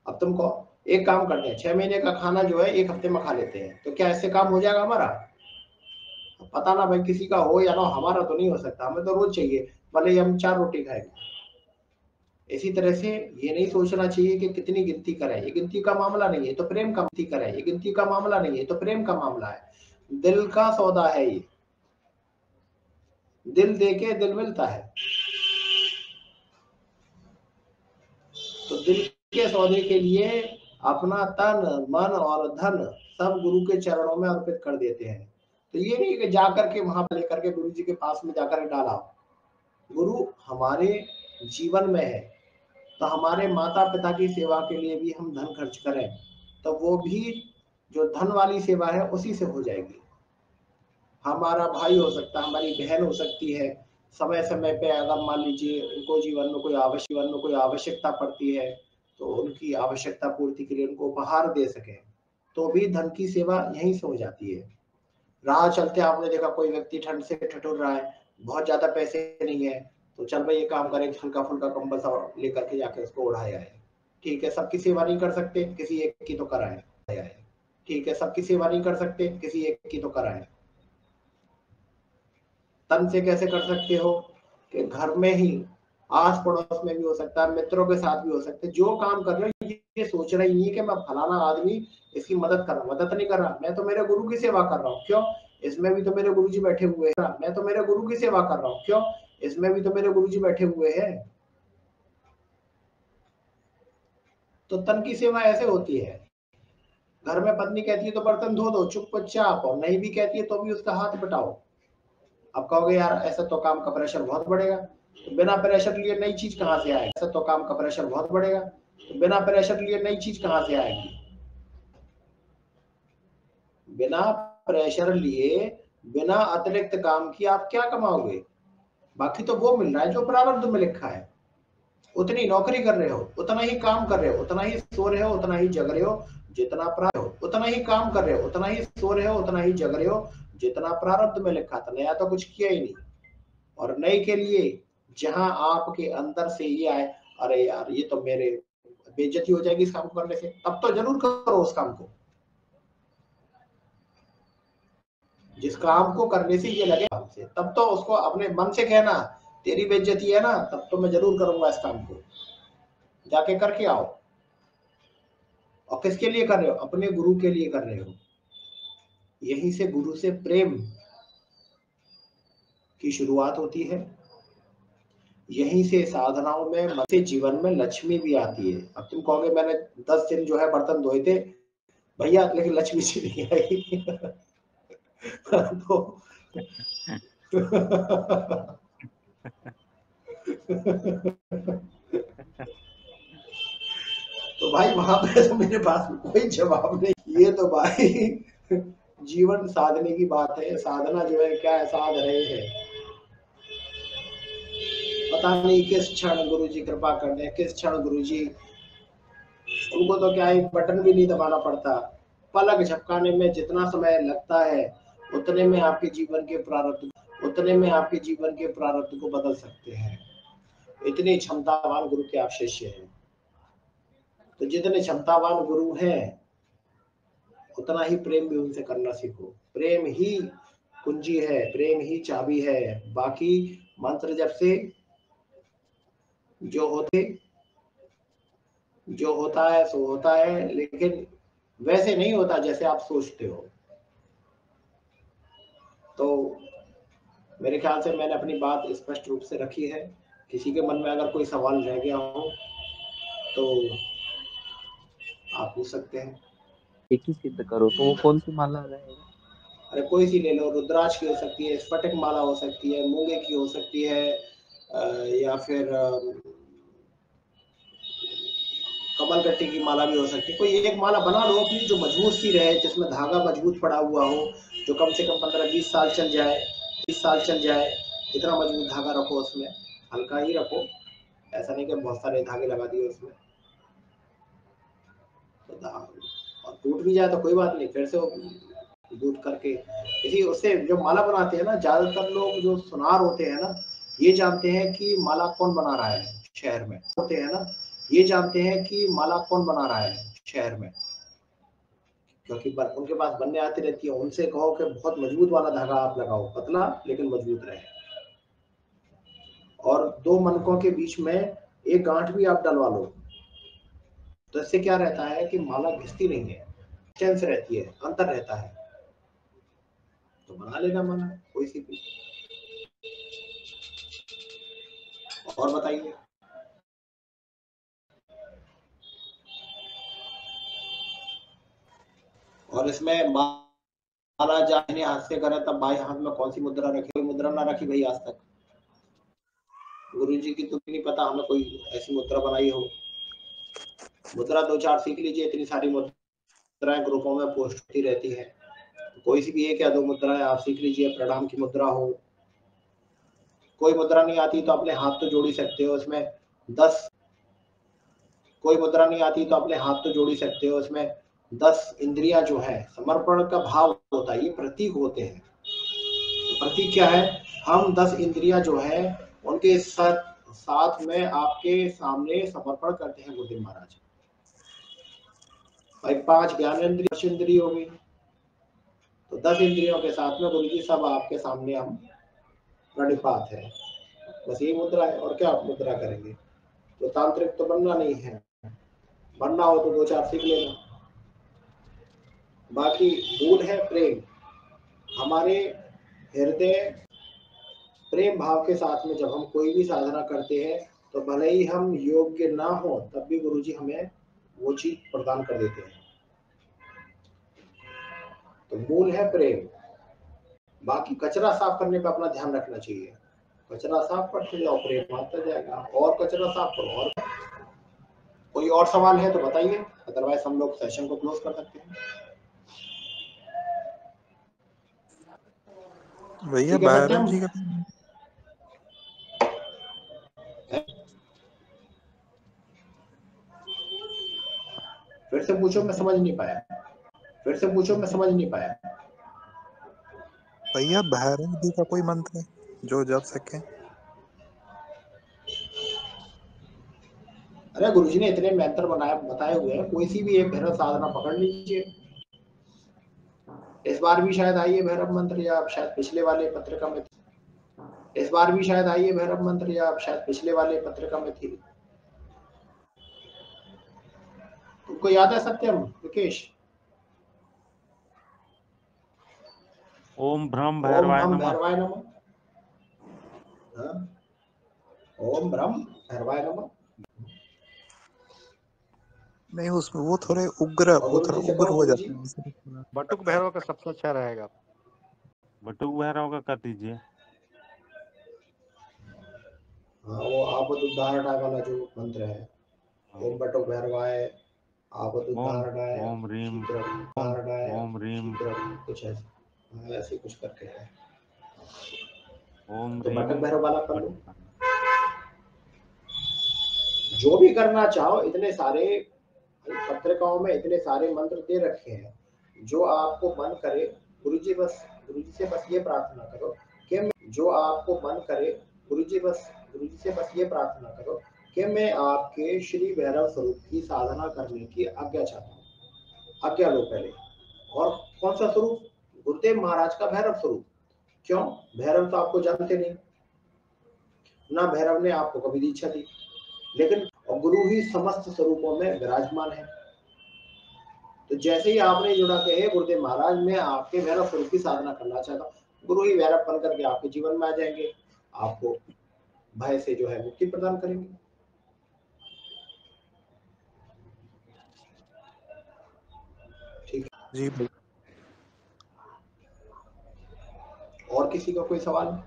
अब तुमको एक काम करते हैं, 6 महीने का खाना जो है 1 हफ्ते में खा लेते हैं, तो क्या इससे काम हो जाएगा हमारा? पता ना भाई, किसी का हो या ना, हमारा तो नहीं हो सकता। हमें तो रोज चाहिए, भले ही हम 4 रोटी खाएंगे। इसी तरह से ये नहीं सोचना चाहिए कि कितनी गिनती करें, ये गिनती का मामला नहीं है, तो प्रेम का गिनती करें, ये गिनती का मामला नहीं है, तो प्रेम का मामला है। दिल का सौदा है ये, दिल देके दिल मिलता है। तो दिल के सौदे के लिए अपना तन मन और धन सब गुरु के चरणों में अर्पित कर देते हैं। तो ये नहीं कि जाकर के वहां पर लेकर के गुरु जी के पास में जाकर डाला। गुरु हमारे जीवन में है, तो हमारे माता पिता की सेवा के लिए भी हम धन खर्च करें तो वो भी जो धन वाली सेवा है उसी से हो जाएगी। हमारा भाई हो सकता है, हमारी बहन हो सकती है, समय समय पे अगर मान लीजिए उनको जीवन में कोई आवश्यकता पड़ती है तो उनकी आवश्यकता पूर्ति के लिए उनको उपहार दे सके, तो भी धन की सेवा यहीं से हो जाती है। राह चलते आपने देखा कोई व्यक्ति ठंड से ठिठुर रहा है, बहुत ज्यादा पैसे नहीं है, तो चल भाई ये काम करें, हल्का फुल्का कंबल सा लेकर के जाके उसको उड़ाया है। ठीक है, सबकी सेवा नहीं कर सकते, किसी एक की तो कराए। ठीक है, सबकी सेवा नहीं कर सकते, किसी एक की तो कराए। तन से कैसे कर सकते हो? कि घर में ही, आस पड़ोस में भी हो सकता है, मित्रों के साथ भी हो सकता है। जो काम कर रहे हो ये सोच रहा ही नहीं है कि मैं फलाना आदमी इसकी मदद कर रहा हूँ, मदद नहीं कर रहा, मैं तो मेरे गुरु की सेवा कर रहा हूँ। क्यों? इसमें भी तो मेरे गुरु जी बैठे हुए हैं। मैं तो मेरे गुरु की सेवा कर रहा हूँ। क्यों? इसमें भी तो मेरे गुरु जी बैठे हुए हैं। तो तन की सेवा ऐसे होती है। घर में पत्नी कहती है तो बर्तन धो दो चुपचाप, और नहीं भी कहती है तो भी उसका हाथ बटाओ। अब कहोगे यार ऐसा तो काम का प्रेशर बहुत बढ़ेगा, तो बिना प्रेशर लिए नई चीज कहां से आएगी? ऐसा तो काम का प्रेशर बहुत बढ़ेगा, तो बिना प्रेशर लिए नई चीज कहां से आएगी? बिना प्रेशर लिए, बिना अतिरिक्त काम की आप क्या कमाओगे? बाकी तो वो मिल रहा है जो प्रारब्ध में लिखा है। उतनी नौकरी कर रहे हो, उतना ही काम कर रहे हो, उतना ही सो रहे हो, उतना ही जग रहे हो जितना प्रारब्ध हो, उतना ही काम कर रहे हो, उतना ही सो रहे हो, उतना ही जग रहे हो जितना प्रारब्ध में लिखा था। नया तो कुछ किया ही नहीं। और नए के लिए जहां आपके अंदर से ये आए अरे यार ये तो मेरे बेइज्जती हो जाएगी इस काम को करने से, तब तो जरूर करो उस काम को। जिस काम को करने से ये लगे हमसे, तब तो उसको अपने मन से कहना तेरी बेइज्जती है ना, तब तो मैं जरूर करूंगा इस काम को, जाके करके आओ। और किसके लिए कर रहे हो? अपने गुरु के लिए कर रहे हो। यहीं से गुरु से प्रेम की शुरुआत होती है, यहीं से साधनाओं में मत जीवन में लक्ष्मी भी आती है। अब तुम कहोगे मैंने 10 दिन जो है बर्तन धोए थे भैया, लेकिन लक्ष्मी जी नहीं आई। तो भाई वहां पे तो मेरे पास कोई जवाब नहीं। ये तो भाई जीवन साधने की बात है। साधना जो है क्या है, साध रहे हैं, पता नहीं किस क्षण गुरु जी कृपा कर दें, किस क्षण गुरु जी, उनको तो क्या एक बटन भी नहीं दबाना पड़ता, पलक झपकाने में जितना समय लगता है उतने में आपके जीवन के प्रारब्ध को बदल सकते हैं। इतनी क्षमतावान गुरु के आप शिष्य हैं। तो जितने क्षमतावान गुरु हैं उतना ही प्रेम भी उनसे करना सीखो। प्रेम ही कुंजी है, प्रेम ही चाबी है। बाकी मंत्र जब से जो होता है सो होता है, लेकिन वैसे नहीं होता जैसे आप सोचते हो। तो मेरे ख्याल से मैंने अपनी बात स्पष्ट रूप से रखी है। किसी के मन में अगर कोई सवाल रह गया हो तो आप पूछ सकते हैं। एक ही सिद्ध करो तो वो कौन सी माला रहेगा? अरे कोई सी ले लो, रुद्राक्ष की हो सकती है, स्फटिक माला हो सकती है, मूंगे की हो सकती है, या फिर कमलगट्टी की माला भी हो सकती है। कोई एक माला बना लो अपनी जो मजबूत सी रहे, जिसमें धागा मजबूत पड़ा हुआ हो, जो कम से कम 15-20 साल चल जाए, 20 साल चल जाए। इतना मजबूत धागा रखो उसमें, हल्का ही रखो, ऐसा नहीं कि बहुत सारे धागे लगा दिए उसमें। तो और टूट भी जाए तो कोई बात नहीं, फिर से दूध करके इसी उससे जो माला बनाते हैं ना, ज्यादातर लोग जो सुनार होते हैं ना, ये जानते हैं कि माला कौन बना रहा है शहर में, होते हैं ना, ये जानते हैं कि माला कौन बना रहा है शहर में, क्योंकि उनके पास बनने आती रहती है। उनसे कहो कि बहुत मजबूत वाला धागा आप लगाओ, पतला लेकिन मजबूत रहे, और दो मनकों के बीच में एक गांठ भी आप डलवा लो, तो इससे क्या रहता है कि माला घिसती नहीं है, डिस्टेंस रहती है, अंतर रहता है। तो बना लेना माला कोई सी भी। और बताइए। और इसमें माला दाहिने हाथ से करे तब बाएं हाथ में कौन सी मुद्रा रखी? कोई मुद्रा ना रखी भाई आज तक। गुरु जी की तो नहीं पता हमें कोई ऐसी मुद्रा बनाई हो। मुद्रा 2-4 सीख लीजिए, इतनी सारी मुद्राएं ग्रुपों में पोस्ट होती रहती है। कोई सी भी एक या दो मुद्राएं आप सीख लीजिए। प्रणाम की मुद्रा हो, कोई मुद्रा नहीं आती तो अपने हाथ तो जोड़ ही सकते हो उसमें 10, कोई मुद्रा नहीं आती तो अपने हाथ तो जोड़ ही सकते हो, उसमें 10 इंद्रियां जो है, समर्पण का भाव होता है, ये प्रतीक होते हैं। तो प्रतीक क्या है? हम 10 इंद्रियां जो है उनके साथ में आपके सामने समर्पण करते हैं गुरुदेव महाराज। भाई 5 ज्ञानेंद्रिय इंद्रिय हो गई, तो 10 इंद्रियों के साथ में गुरु जी सब आपके सामने हम प्रणिपात है। बस ये मुद्रा है, और क्या मुद्रा करेंगे? तो तांत्रिक तो बनना नहीं है, बनना हो तो 2-4 सीख लेना। बाकी मूल है प्रेम। हमारे हृदय प्रेम भाव के साथ में जब हम कोई भी साधना करते हैं, तो भले ही हम योग्य ना हो तब भी गुरुजी हमें वो चीज प्रदान कर देते हैं। तो मूल है प्रेम। बाकी कचरा साफ करने पे अपना ध्यान रखना चाहिए। कचरा साफ करते जाओ, प्रेम आता जाएगा। और कचरा साफ करो। और कोई और सवाल है तो बताइए, अदरवाइज हम लोग सेशन को क्लोज कर सकते हैं। भैया भैरव जी का फिर से पूछो, मैं समझ नहीं पाया। फिर से पूछो, मैं समझ नहीं पाया। भैया भैरव जी का कोई मंत्र है जो जप सके? अरे गुरुजी ने इतने मंत्र बताए हुए हैं, कोई सी भी एक भैरव साधना पकड़ लीजिए। इस बार भी शायद आई है भैरव मंत्र, या शायद पिछले वाले पत्रिका में थी। इस बार भी शायद आई है भैरव मंत्र, या शायद पिछले वाले पत्रिका में थी। तुमको याद है सत्यम विकेश? ओम भ्रम ओम भैरवाय भ्रम नमः। भैरवाय नमः। हाँ? ओम भ्रम भैरवाय नमः। नहीं उसमें वो थोड़े उग्र, और वो गुरु थोड़ा जी से उग्र कहो, हो गुरु जाते जी। हैं इसलिए थोड़ा। बटुक भैरव का सबसे अच्छा रहेगा। बटुक भैरव का कर दीजिए। हाँ, वो आपद उद्धारणाय वाला जो मंत्र है, ओम बटुक भैरवाय आपद ओम उद्धारणाय ओम रीम शीघ्रम उद्धारणाय ओम रीम शीघ्रम, कुछ ऐसे, हाँ, ऐसे कुछ करके है। ओम तो रीम बटुक भैरव वाला कर लो। बटुक। जो भी करना चाहो, इतने सारे पत्रिकाओं में इतने सारे मंत्र दे रखे हैं, जो आपको मन करे। गुरु जी से बस ये प्रार्थना करो कि जो आपको मन करे, गुरु जी से बस ये प्रार्थना करो कि मैं आपके श्री भैरव स्वरूप की साधना करने की आज्ञा चाहता हूँ। आज्ञा लो पहले। और कौन सा स्वरूप? गुरुदेव महाराज का भैरव स्वरूप। क्यों? भैरव तो आपको जानते नहीं ना, भैरव ने आपको कभी दीक्षा दी, लेकिन गुरु ही समस्त स्वरूपों में विराजमान है। तो जैसे ही आपने जुड़ा के हे गुरुदेव महाराज, मैं आपके भैरव स्वरूप की साधना करना चाहता हूँ, गुरु ही भैरव बन करके आपके जीवन में आ जाएंगे, आपको भय से जो है मुक्ति प्रदान करेंगे। ठीक है जी भाई। और किसी का कोई सवाल?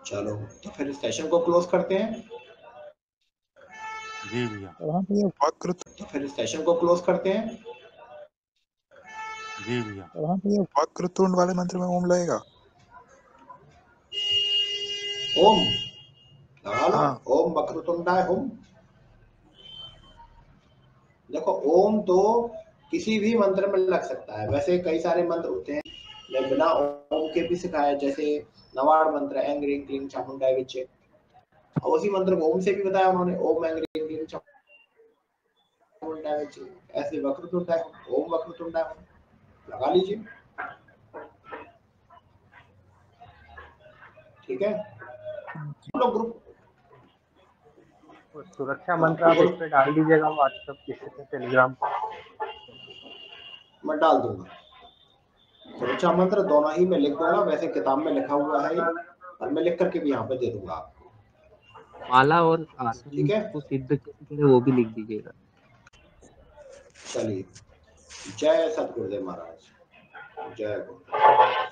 चलो तो फिर सेशन को क्लोज करते हैं। जी भैया। हाँ भैया वक्र, तो फिर सेशन को क्लोज करते हैं। जी भैया। हाँ भैया वक्रतुंड वाले मंत्र में ओम लगेगा? ओम लगा लो। हाँ। ओम वक्रतुंडाय ओम। देखो, ओम तो किसी भी मंत्र में लग सकता है। वैसे कई सारे मंत्र होते हैं, मैं बिना ओम के भी सिखाया, जैसे नवाड़ मंत्र ऐं ह्रीं क्लीं चामुंडाय विच्चे, और उसी मंत्र को ओम से भी बताया उन्होंने, ओम ऐं ह्रीं क्लीं चामुंडाय विच्चे। ऐसे वक्रतुंडाय ओम वक्रतुंडाय ओम लगा लीजिए। ठीक है, हम लोग ग्रुप सुरक्षा मंत्र आप इस पे डाल दीजिएगा व्हाट्सएप, किसी पे टेलीग्राम पे। मैं डाल दूंगा। सुरक्षा मंत्र दोनों ही मैं लिख दूंगा, वैसे किताब में लिखा हुआ है, और मैं लिख करके भी यहाँ पे दे दूंगा आपको। माला और आसन ठीक है, को सिद्ध कैसे करें वो भी लिख दीजिएगा। चलिए, जय सतगुरुदेव महाराज, जय गुरुदेव।